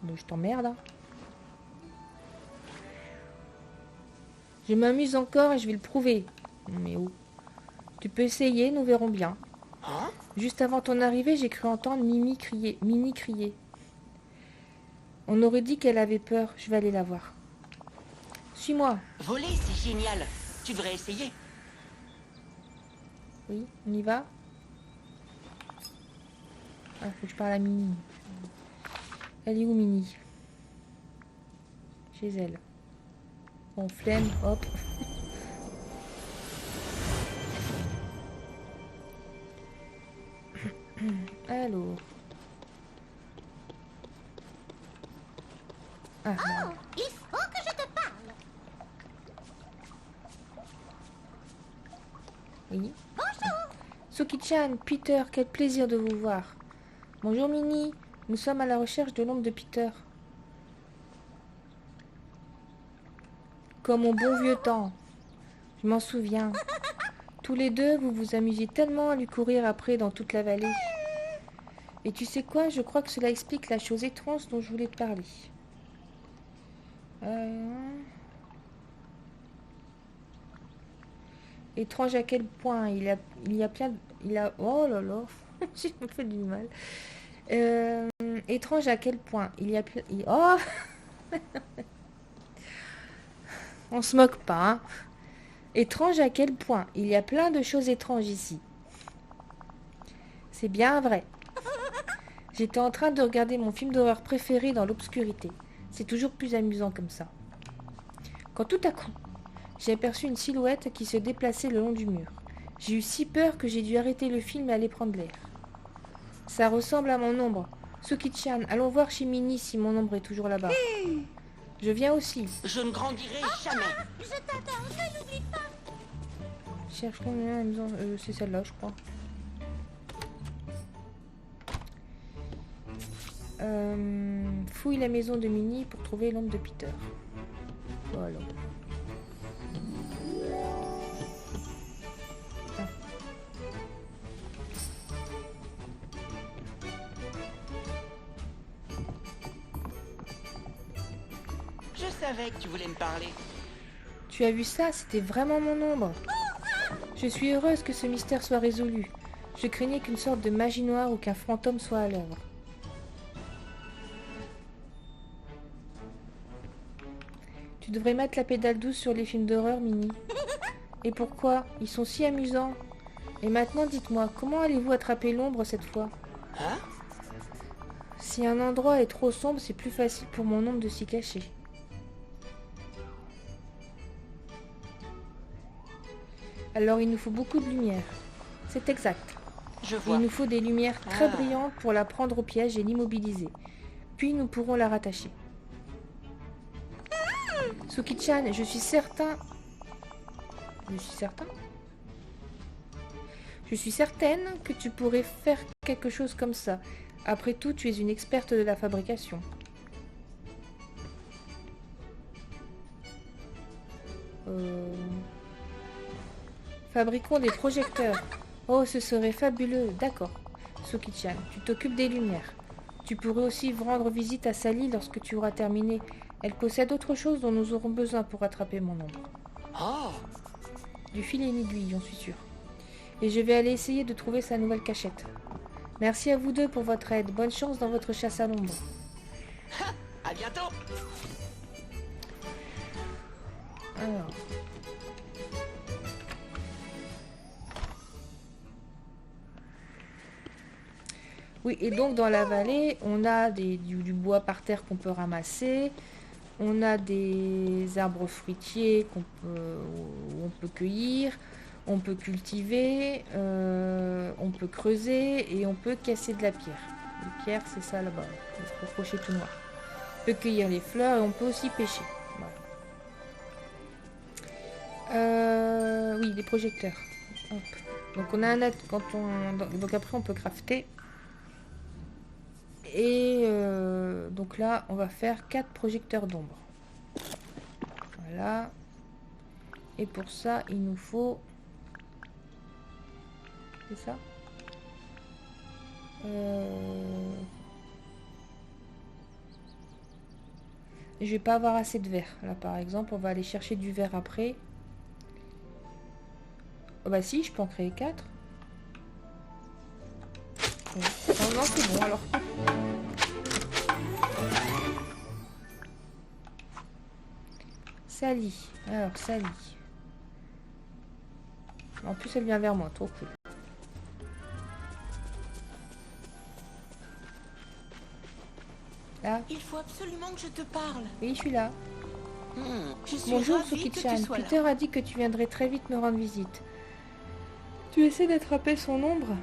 Donc je t'emmerde. Hein. Je m'amuse encore et je vais le prouver. Mais où? Tu peux essayer, nous verrons bien. Hein? Juste avant ton arrivée, j'ai cru entendre Minnie crier. On aurait dit qu'elle avait peur. Je vais aller la voir. Suis-moi. Voler, c'est génial. Tu devrais essayer. Oui, on y va. Ah, faut que je parle à Minnie. Elle est où, Minnie? Chez elle. Bon, flemme, hop. Alors. Ah, merde. Il faut que je te parle. Oui. Bonjour. Suki-chan, Peter, quel plaisir de vous voir. Bonjour Minnie, nous sommes à la recherche de l'ombre de Peter. Comme au bon vieux temps. Je m'en souviens. Tous les deux, vous vous amusiez tellement à lui courir après dans toute la vallée. Et tu sais quoi, je crois que cela explique la chose étrange dont je voulais te parler. Étrange à quel point il y a plein... Oh là là, j'ai me fait du mal. Étrange à quel point il y a plein... Oh on se moque pas, hein. Étrange à quel point il y a plein de choses étranges ici. C'est bien vrai. J'étais en train de regarder mon film d'horreur préféré dans l'obscurité. C'est toujours plus amusant comme ça. Quand tout à coup, j'ai aperçu une silhouette qui se déplaçait le long du mur. J'ai eu si peur que j'ai dû arrêter le film et aller prendre l'air. Ça ressemble à mon ombre. Suki-chan, allons voir chez Minnie si mon ombre est toujours là-bas. Je viens aussi. Je ne grandirai jamais. Je t'attends, ne l'oublie pas. Cherche la maison. C'est celle-là, je crois. Fouille la maison de Minnie pour trouver l'ombre de Peter. Voilà. Ah. Je savais que tu voulais me parler. Tu as vu ça? C'était vraiment mon ombre. Je suis heureuse que ce mystère soit résolu. Je craignais qu'une sorte de magie noire ou qu'un fantôme soit à l'œuvre. Tu devrais mettre la pédale douce sur les films d'horreur, Minnie. Et pourquoi? Ils sont si amusants. Et maintenant, dites-moi, comment allez-vous attraper l'ombre cette fois? Hein? Si un endroit est trop sombre, c'est plus facile pour mon ombre de s'y cacher. Alors il nous faut beaucoup de lumière. C'est exact. Je Il vois. nous faut des lumières très Ah. brillantes pour la prendre au piège et l'immobiliser. Puis nous pourrons la rattacher. Suki-chan, je suis certain... Je suis certain? Je suis certaine que tu pourrais faire quelque chose comme ça. Après tout, tu es une experte de la fabrication. Fabriquons des projecteurs. Oh, ce serait fabuleux. D'accord. Suki-chan, tu t'occupes des lumières. Tu pourrais aussi rendre visite à Sally lorsque tu auras terminé. Elle possède autre chose dont nous aurons besoin pour attraper mon ombre. Oh, Du fil et une aiguille, j'en suis sûre. Et je vais aller essayer de trouver sa nouvelle cachette. Merci à vous deux pour votre aide. Bonne chance dans votre chasse à l'ombre. à bientôt. Alors. Oui, et donc dans la vallée, on a du bois par terre qu'on peut ramasser. On a des arbres fruitiers où on peut cueillir. On peut cultiver. On peut creuser. Et on peut casser de la pierre. La pierre, c'est ça là-bas. Le crochet tout noir. On peut cueillir les fleurs et on peut aussi pêcher. Voilà. Oui, les projecteurs. Hop. Donc on a donc après on peut crafter. Et donc là, on va faire 4 projecteurs d'ombre. Voilà. Et pour ça, il nous faut... C'est ça Je vais pas avoir assez de verre. Là, par exemple, on va aller chercher du verre après. Oh, bah si, je peux en créer 4. Ouais. Non, non, c'est bon alors. Sally. Alors, Sally. En plus, elle vient vers moi. Trop cool. Là. Il faut absolument que je te parle. Oui, je suis là. Je suis Bonjour, ravie que tu Suki-chan. sois là. Peter a dit que tu viendrais très vite me rendre visite. Tu essaies d'attraper son ombre?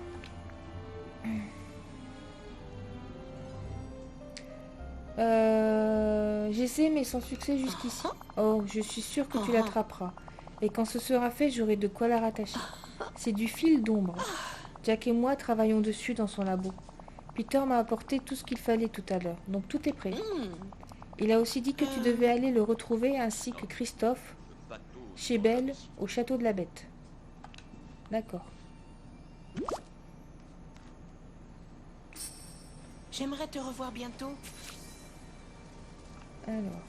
J'essaie, mais sans succès jusqu'ici. Oh, je suis sûre que tu l'attraperas. Et quand ce sera fait, j'aurai de quoi la rattacher. C'est du fil d'ombre. Jack et moi travaillons dessus dans son labo. Peter m'a apporté tout ce qu'il fallait tout à l'heure, donc tout est prêt. Il a aussi dit que tu devais aller le retrouver ainsi que Christophe, chez Belle, au château de la Bête. D'accord. J'aimerais te revoir bientôt. Alors.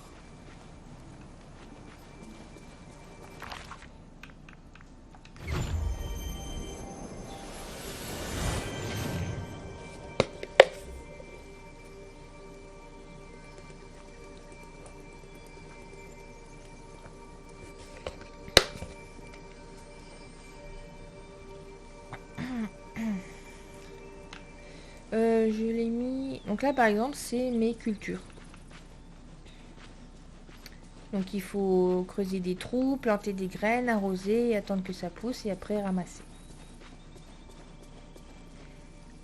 Je l'ai mis... Donc là, par exemple, c'est mes cultures. Donc il faut creuser des trous, planter des graines, arroser, attendre que ça pousse et après ramasser.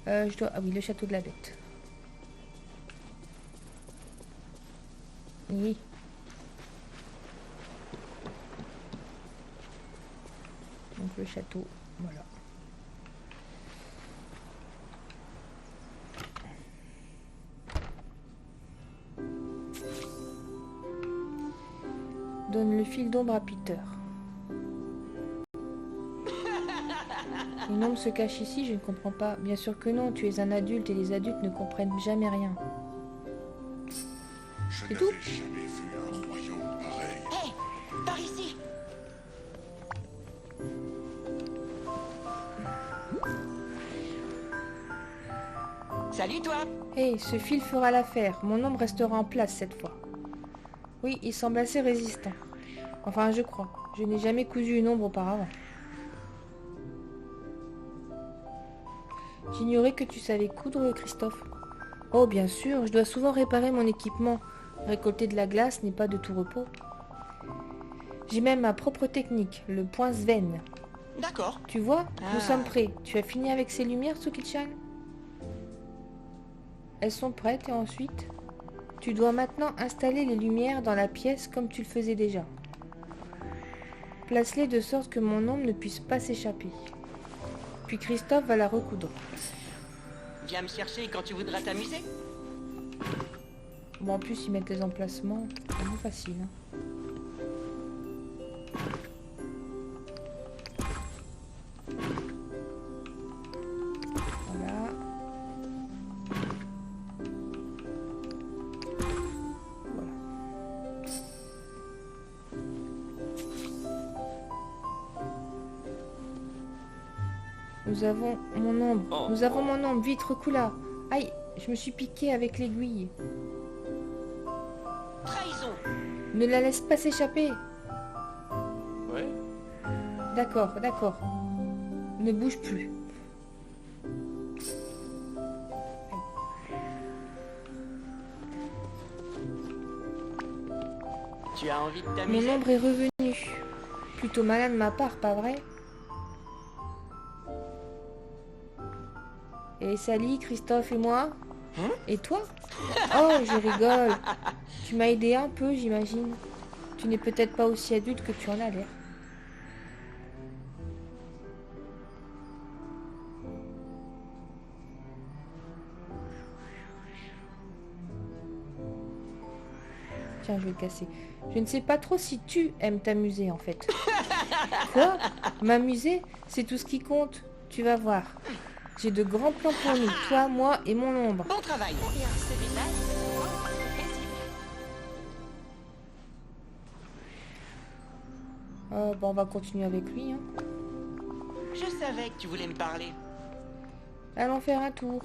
Ah oui, le château de la Bête. Oui. Donc le château, voilà. Donne le fil d'ombre à Peter. Une ombre se cache ici, je ne comprends pas. Bien sûr que non, tu es un adulte et les adultes ne comprennent jamais rien. C'est tout? Jamais vu un royaume pareil. Hé, par ici. Salut toi. Hé, ce fil fera l'affaire. Mon ombre restera en place cette fois. Oui, il semble assez résistant. Enfin, je crois. Je n'ai jamais cousu une ombre auparavant. J'ignorais que tu savais coudre, Christophe. Oh, bien sûr, je dois souvent réparer mon équipement. Récolter de la glace n'est pas de tout repos. J'ai même ma propre technique, le point Sven. D'accord. Tu vois, nous Ah. sommes prêts. Tu as fini avec ces lumières, Tsuki-chan? Elles sont prêtes et ensuite, tu dois maintenant installer les lumières dans la pièce comme tu le faisais déjà. Place-les de sorte que mon ombre ne puisse pas s'échapper. Puis Christophe va la recoudre. Viens me chercher quand tu voudras t'amuser. Bon, en plus, ils mettent les emplacements. C'est vraiment facile. Hein. Voilà. Voilà. Nous avons mon ombre. Oh. Nous avons mon ombre. Vite, recoule-la. Aïe, je me suis piqué avec l'aiguille. Trahison. Ne la laisse pas s'échapper. Ouais. D'accord, d'accord. Ne bouge plus. Tu as envie de Mon t'amuser? ombre est revenu. Plutôt malin de ma part, pas vrai? Et Sally, Christophe et moi? Hein? Et toi? Oh, je rigole. Tu m'as aidé un peu, j'imagine. Tu n'es peut-être pas aussi adulte que tu en as l'air. Tiens, je vais le casser. Je ne sais pas trop si tu aimes t'amuser, en fait. Quoi? M'amuser? C'est tout ce qui compte. Tu vas voir. J'ai de grands plans pour nous. Toi, moi et mon ombre. Bon travail. Eh bien, celui-là, c'est souvent paisible. Bon, on va continuer avec lui. Hein. Je savais que tu voulais me parler. Allons faire un tour.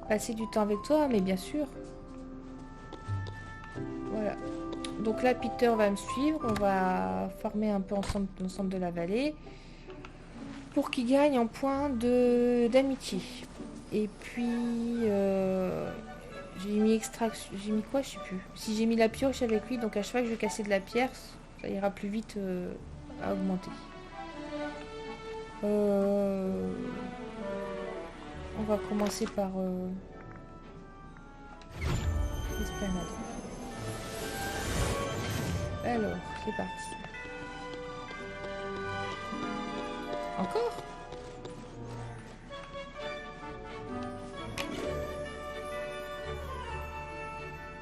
Passer du temps avec toi, mais bien sûr. Voilà. Donc là, Peter va me suivre. On va former un peu ensemble l'ensemble de la vallée. Pour qu'il gagne en points d'amitié. Et puis... j'ai mis extraction... J'ai mis quoi? Je sais plus. Si j'ai mis la pioche avec lui, donc à chaque fois que je vais casser de la pierre, ça ira plus vite à augmenter. On va commencer par l'esplanade. Alors, c'est parti. Encore?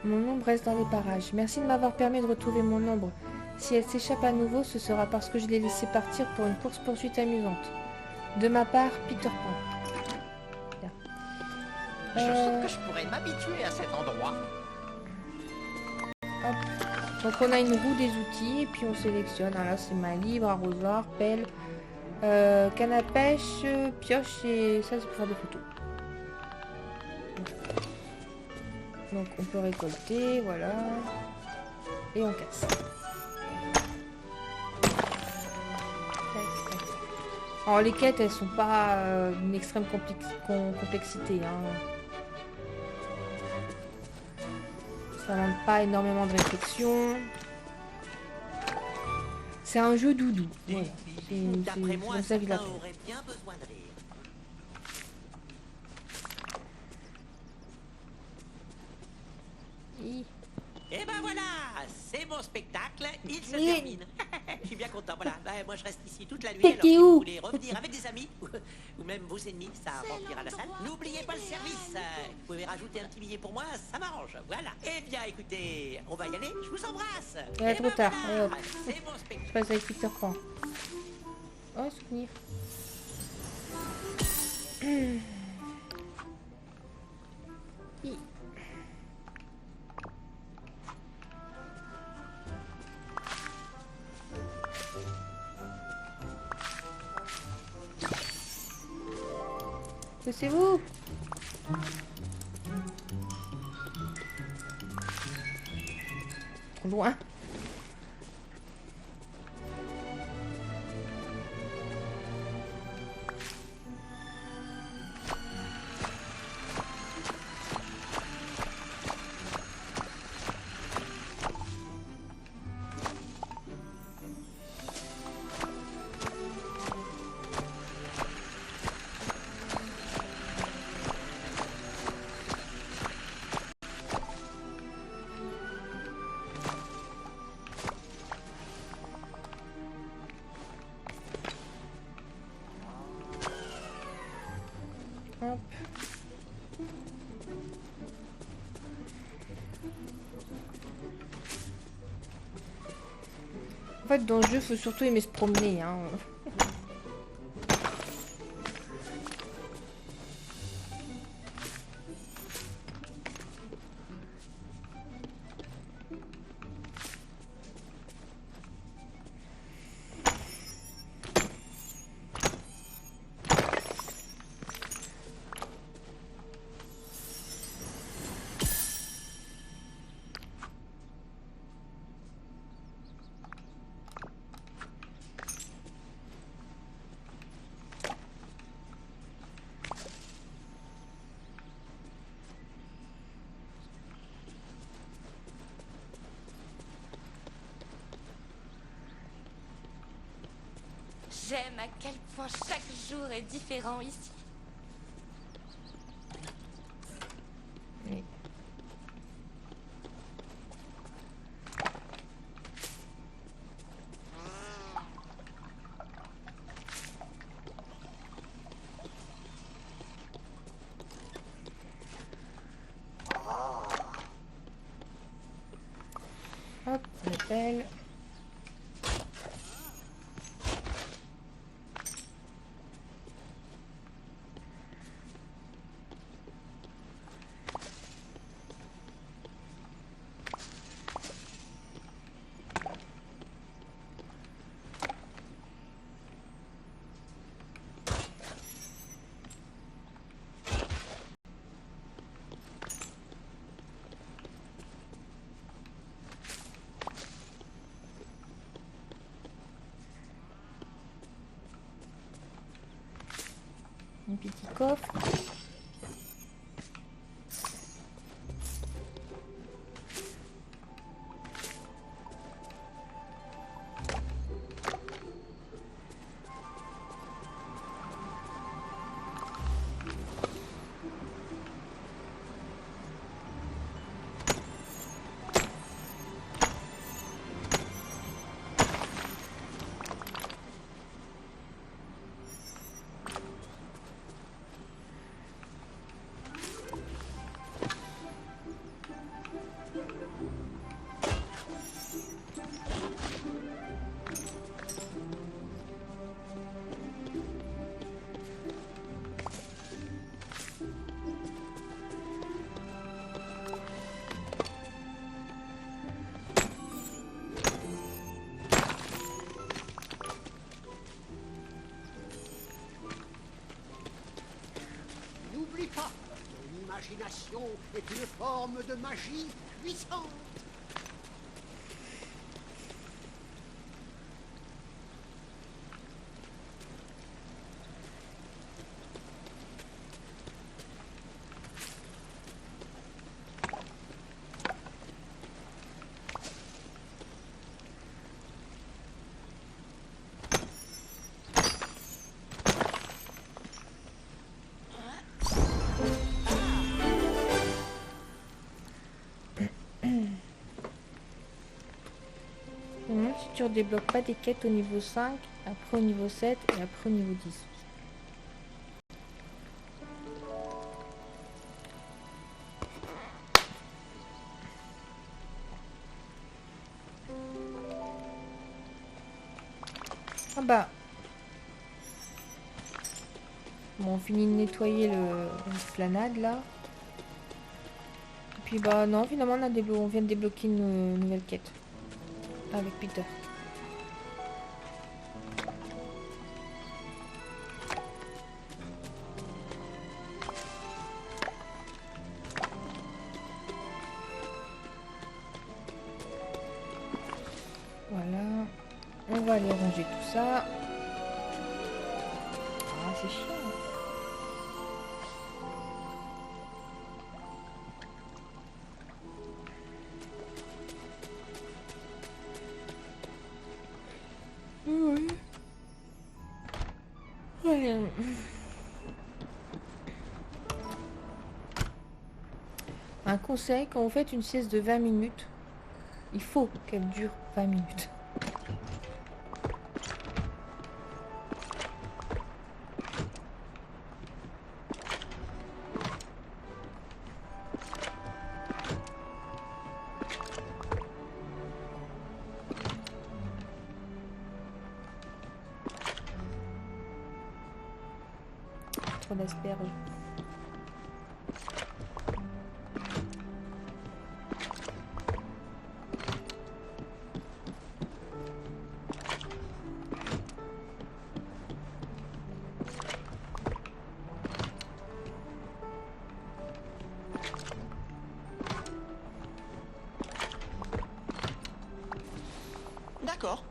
Mon ombre reste dans les parages. Merci de m'avoir permis de retrouver mon ombre. Si elle s'échappe à nouveau, ce sera parce que je l'ai laissée partir pour une course-poursuite amusante. De ma part, Peter Pan. Bien. Je sens que je pourrais m'habituer à cet endroit. Hop. Donc on a une roue des outils et puis on sélectionne. Alors là, c'est main libre, arrosoir, pelle, canne à pêche, pioche et ça c'est pour faire des photos. Donc on peut récolter, voilà. Et on casse. Tac, tac. Alors les quêtes, elles sont pas d'une extrême complexité. Hein. Ça demande pas énormément de réflexion. C'est un jeu doudou. Voilà. D'après moi, comme ça que je certains l'appelle. auraient bien besoin de rire. Et ben voilà, c'est mon spectacle, il se Oui. termine. Je suis bien content, voilà. Ben, moi je reste ici toute la nuit. T'es Alors si où? vous voulez revenir avec des amis, ou même vos ennemis, ça remplira la salle. N'oubliez pas le service. Vous pouvez rajouter un petit billet pour moi, ça m'arrange. Voilà. Eh bien écoutez, on va y aller, je vous embrasse. Ouais, Et trop ben tard. voilà, Hop. c'est mon Je spectacle. passe avec Peter Pan. Oh, souvenir. Hi. Poussez-vous. Trop loin. En fait, dans le jeu, faut surtout aimer se promener, hein. J'aime à quel point chaque jour est différent ici. Oui. Hop, on appelle. Un petit coffre. N'oublie pas que l'imagination est une forme de magie puissante. Si tu redébloques pas des quêtes au niveau 5, après au niveau 7 et après au niveau 10. Ah bah. Bon, on finit de nettoyer le esplanade là. Et puis bah non, finalement on vient de débloquer une nouvelle quête. Avec Peter. Voilà. On va aller ranger tout ça. Ah, c'est chiant. Oui. Ouais. Un conseil, quand vous faites une sieste de 20 minutes, il faut qu'elle dure 20 minutes. sur l'asperge. D'accord.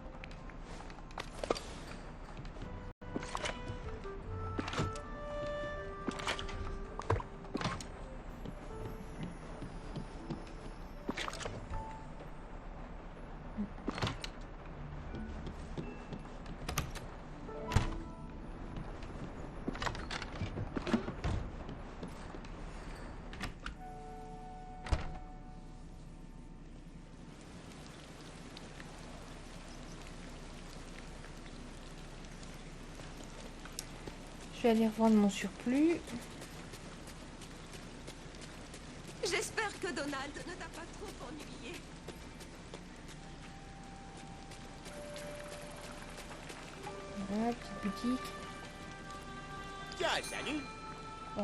Je vais aller revendre mon surplus. J'espère que Donald ne t'a pas trop ennuyé. Voilà, petite boutique. Tiens, salut. Oh.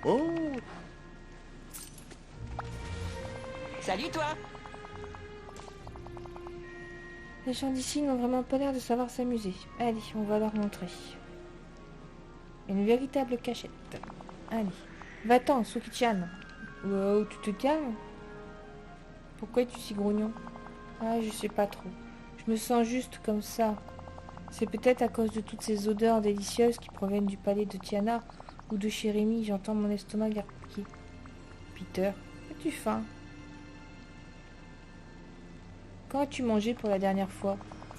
Oh. Salut toi. Les gens d'ici n'ont vraiment pas l'air de savoir s'amuser. Allez, on va leur montrer. Une véritable cachette. Allez. Va-t'en, Suki-chan. Wow, tu te calmes? Pourquoi es-tu si grognon? Ah, je sais pas trop. Je me sens juste comme ça. C'est peut-être à cause de toutes ces odeurs délicieuses qui proviennent du palais de Tiana ou de chez Rémi. J'entends mon estomac garpiquer. Peter, as-tu faim? Quand as-tu mangé pour la dernière fois?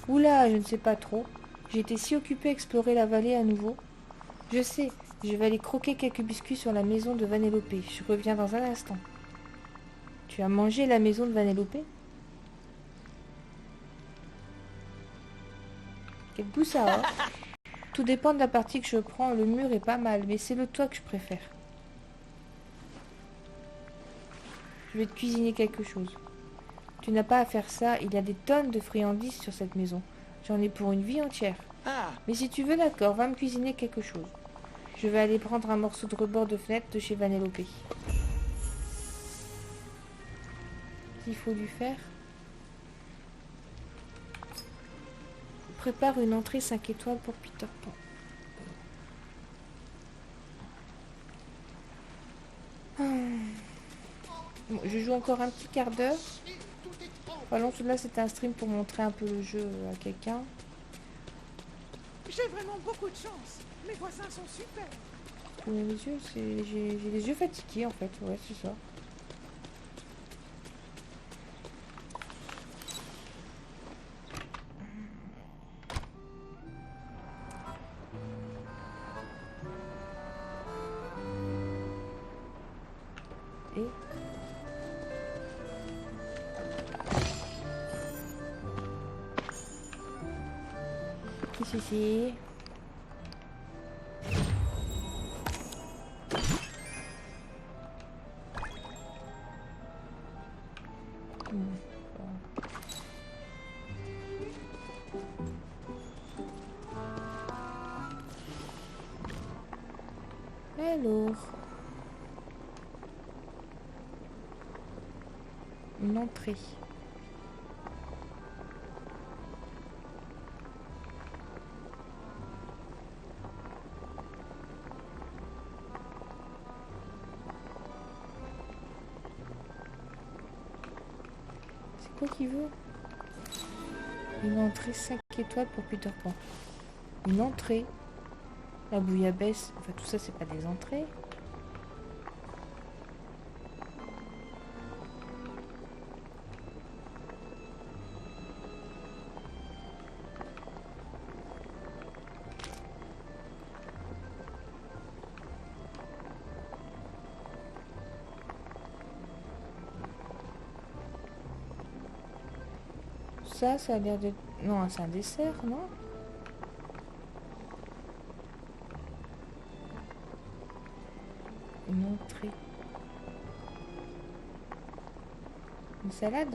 Oula, je ne sais pas trop. J'ai été si occupée à explorer la vallée à nouveau. Je sais, je vais aller croquer quelques biscuits sur la maison de Vanellope. Je reviens dans un instant. Tu as mangé la maison de Vanellope? Quel goût ça a? Tout dépend de la partie que je prends. Le mûr est pas mal, mais c'est le toit que je préfère. Je vais te cuisiner quelque chose. Tu n'as pas à faire ça, il y a des tonnes de friandises sur cette maison. J'en ai pour une vie entière. Ah, Mais si tu veux, d'accord, va me cuisiner quelque chose. Je vais aller prendre un morceau de rebord de fenêtre de chez Vanellope. Qu'il faut lui faire? Prépare une entrée 5 étoiles pour Peter Pan. Bon, je joue encore un petit quart d'heure. Voilà, là c'était un stream pour montrer un peu le jeu à quelqu'un. J'ai vraiment beaucoup de chance. Mes voisins sont super. Les yeux, j'ai les yeux fatigués en fait, ouais c'est ça. Et qu'est-ce que c'est? Alors, une entrée. C'est quoi qu'il veut? Une entrée 5 étoiles pour Peter Pan. Une entrée. La bouillabaisse, enfin tout ça c'est pas des entrées. Ça a l'air de... Non, c'est un dessert, non? Une entrée. Une salade?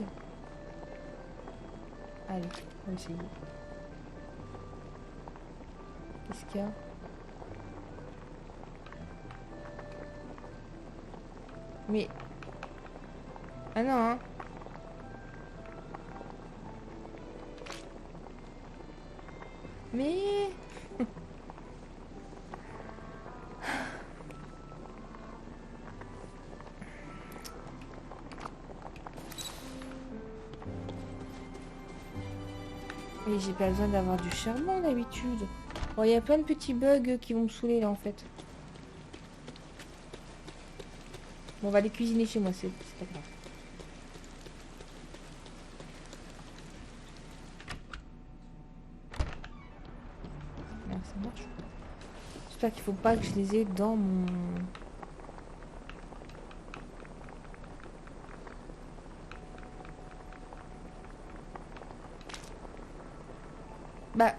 Allez, on va essayer. Qu'est-ce qu'il y a? Mais... Ah non, hein. Mais... Mais j'ai pas besoin d'avoir du charbon d'habitude. Bon, il y a plein de petits bugs qui vont me saouler là en fait. Bon, on va les cuisiner chez moi, c'est pas grave. Ah, ça marche. J'espère qu'il faut pas que je les ai dans mon... Bah...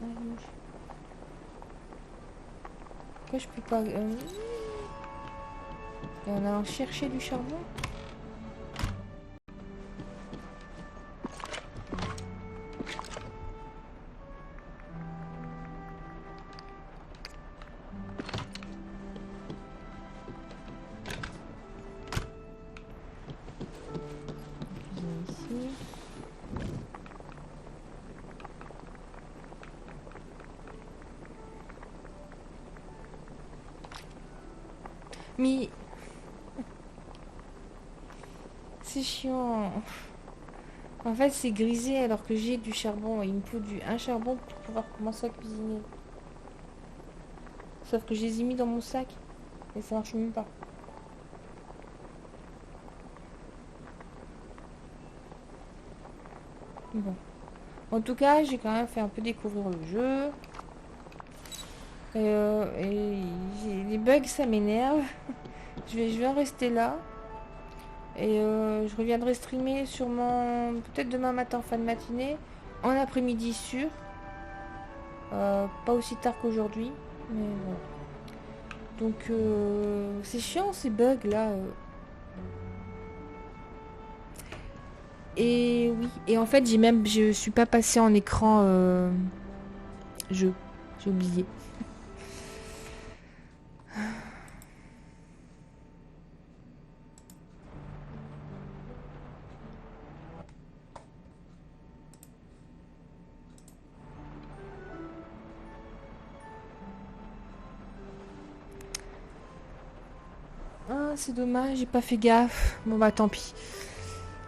Ah, pourquoi je peux pas... Et en allant chercher du charbon? Ici. Mais... C'est chiant. En fait, c'est grisé alors que j'ai du charbon. Il me faut un charbon pour pouvoir commencer à cuisiner. Sauf que je les ai mis dans mon sac. Et ça marche même pas. Bon. En tout cas, j'ai quand même fait un peu découvrir le jeu. Et les bugs, ça m'énerve. Je vais en rester là. Et je reviendrai streamer sûrement peut-être demain matin en fin de matinée. En après-midi sûr. Pas aussi tard qu'aujourd'hui. Mais bon. Donc c'est chiant ces bugs là. Et oui. Et en fait je suis pas passée en écran jeu. J'ai oublié. Ah, c'est dommage, j'ai pas fait gaffe. Bon bah tant pis.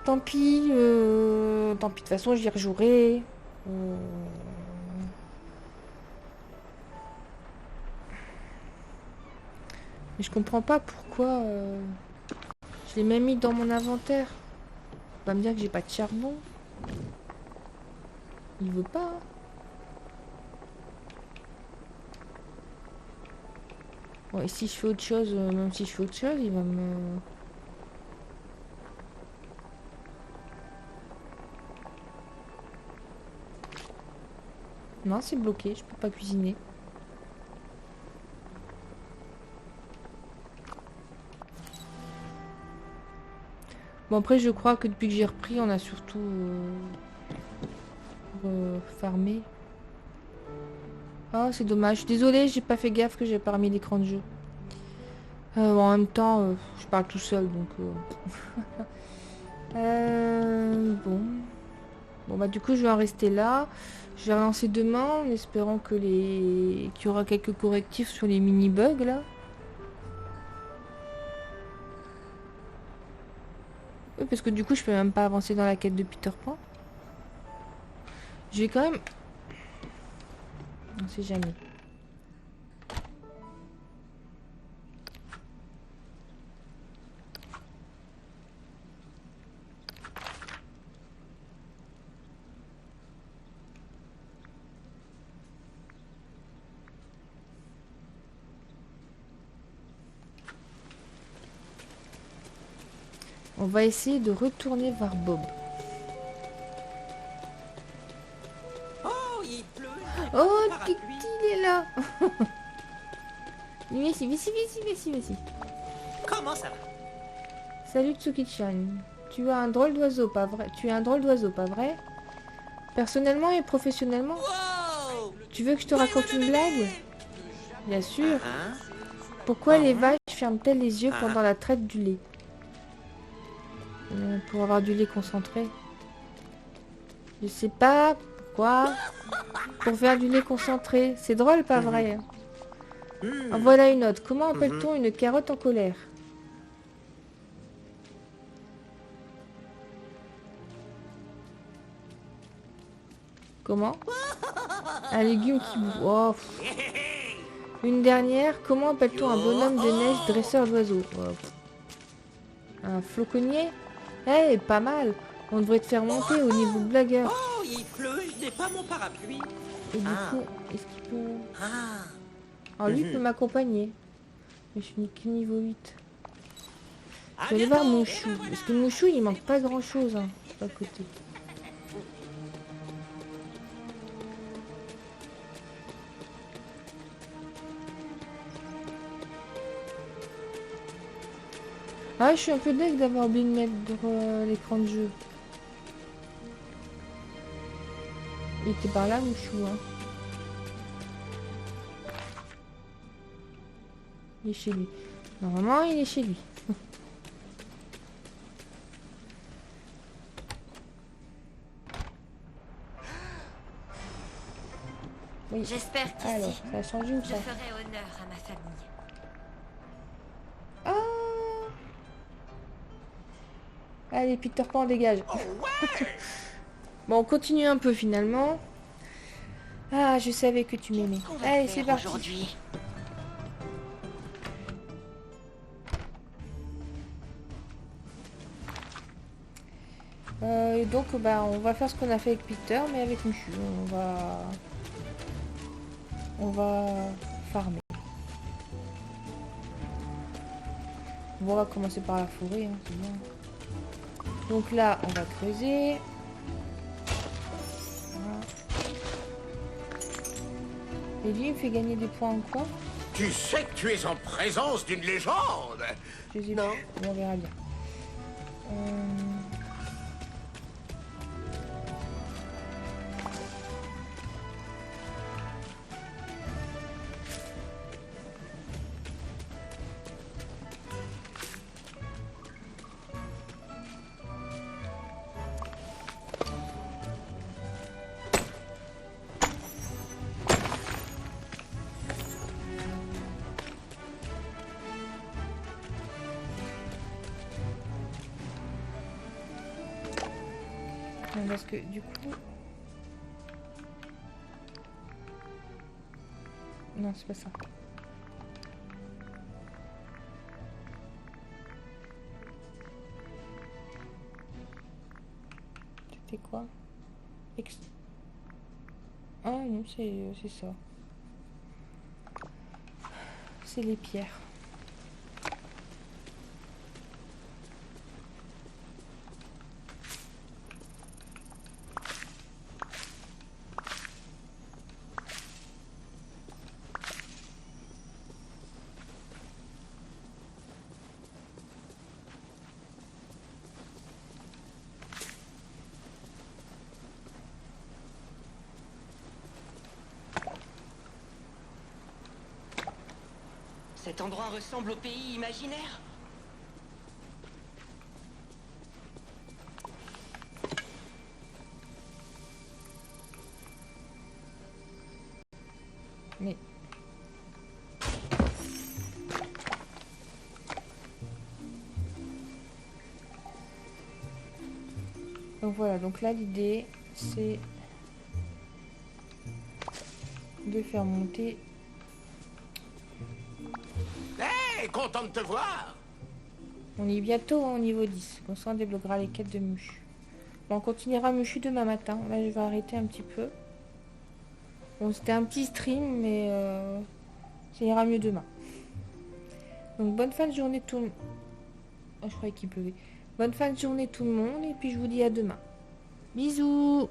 Tant pis, de toute façon j'y rejouerai. Mais je comprends pas pourquoi je l'ai même mis dans mon inventaire. On va me dire que j'ai pas de charbon. Il veut pas. Bon, et si je fais autre chose, même si je fais autre chose, il va me... Non, c'est bloqué, je peux pas cuisiner. Bon, après, je crois que depuis que j'ai repris, on a surtout farmé. Oh, c'est dommage. Désolée, j'ai pas fait gaffe que j'ai pas remis l'écran de jeu. En même temps, je parle tout seul, donc... bon. Bon, bah du coup, je vais en rester là. Je vais relancer demain, en espérant que qu'il y aura quelques correctifs sur les mini-bugs, là. Oui, parce que du coup, je peux même pas avancer dans la quête de Peter Pan. Je vais quand même... On sait jamais. On va essayer de retourner vers Bob. Oh, il pleut. Oh, Parapluie. Titi, il est là. Viens ici, viens ici, viens ici, viens ici, viens ici. Comment ça va? Salut Tsuki-chan. Tu as un drôle d'oiseau, pas vrai? Tu es un drôle d'oiseau, pas vrai? Personnellement et professionnellement? Wow! Tu veux que je te raconte une blague? Bien sûr. Hein? Pourquoi les vaches ferment-elles les yeux pendant la traite du lait? Pour avoir du lait concentré. Je sais pas. Pourquoi? Pour faire du lait concentré. C'est drôle, pas vrai? En voilà une autre. Comment appelle-t-on une carotte en colère? Comment? Un légume qui boue. Oh, pff. Une dernière. Comment appelle-t-on un bonhomme de neige dresseur d'oiseaux? Oh, pff. Un floconnier? Eh, pas mal. On devrait te faire monter au niveau blagueur. Oh, il pleut, je n'ai pas mon parapluie. Et du coup, est-ce qu'il peut... Ah. Alors lui peut m'accompagner. Mais je suis que niveau 8. À Je vais aller voir bientôt. Mouchou. Parce que Mouchou, il manque pas grand-chose hein, à côté. Ah, je suis un peu deg d'avoir oublié de mettre l'écran de jeu. Il était par là, Mouchou. Hein. Il est chez lui. Normalement, il est chez lui. Oui. J'espère Alors, qu'ici, ça a changé ou je pas? ferai honneur à ma famille. Ah! Allez, Peter Pan, dégage. Bon, on continue un peu finalement. Ah, je savais que tu m'aimais. Qu'on va Allez, faire c'est parti. aujourd'hui? Donc, bah, on va faire ce qu'on a fait avec Peter, mais avec Mushu. On va farmer. Bon, on va commencer par la forêt, hein, c'est bien. Donc là, on va creuser. Voilà. Et lui, il me fait gagner des points en quoi? Tu sais que tu es en présence d'une légende. Je sais Non. pas. On verra bien. Non, parce que du coup... Non, c'est pas ça. C'était quoi? Ah non, c'est ça. C'est les pierres. Cet endroit ressemble au pays imaginaire. Mais... Donc voilà, donc là l'idée c'est de faire monter. Hé, content de te voir. On est bientôt au niveau 10. Comme ça on débloquera les quêtes de Mushu. Bon, on continuera Mushu demain matin. Là je vais arrêter un petit peu. Bon, c'était un petit stream mais ça ira mieux demain. Donc bonne fin de journée tout le monde. Oh, je croyais qu'il pleuvait. Bonne fin de journée tout le monde et puis je vous dis à demain. Bisous.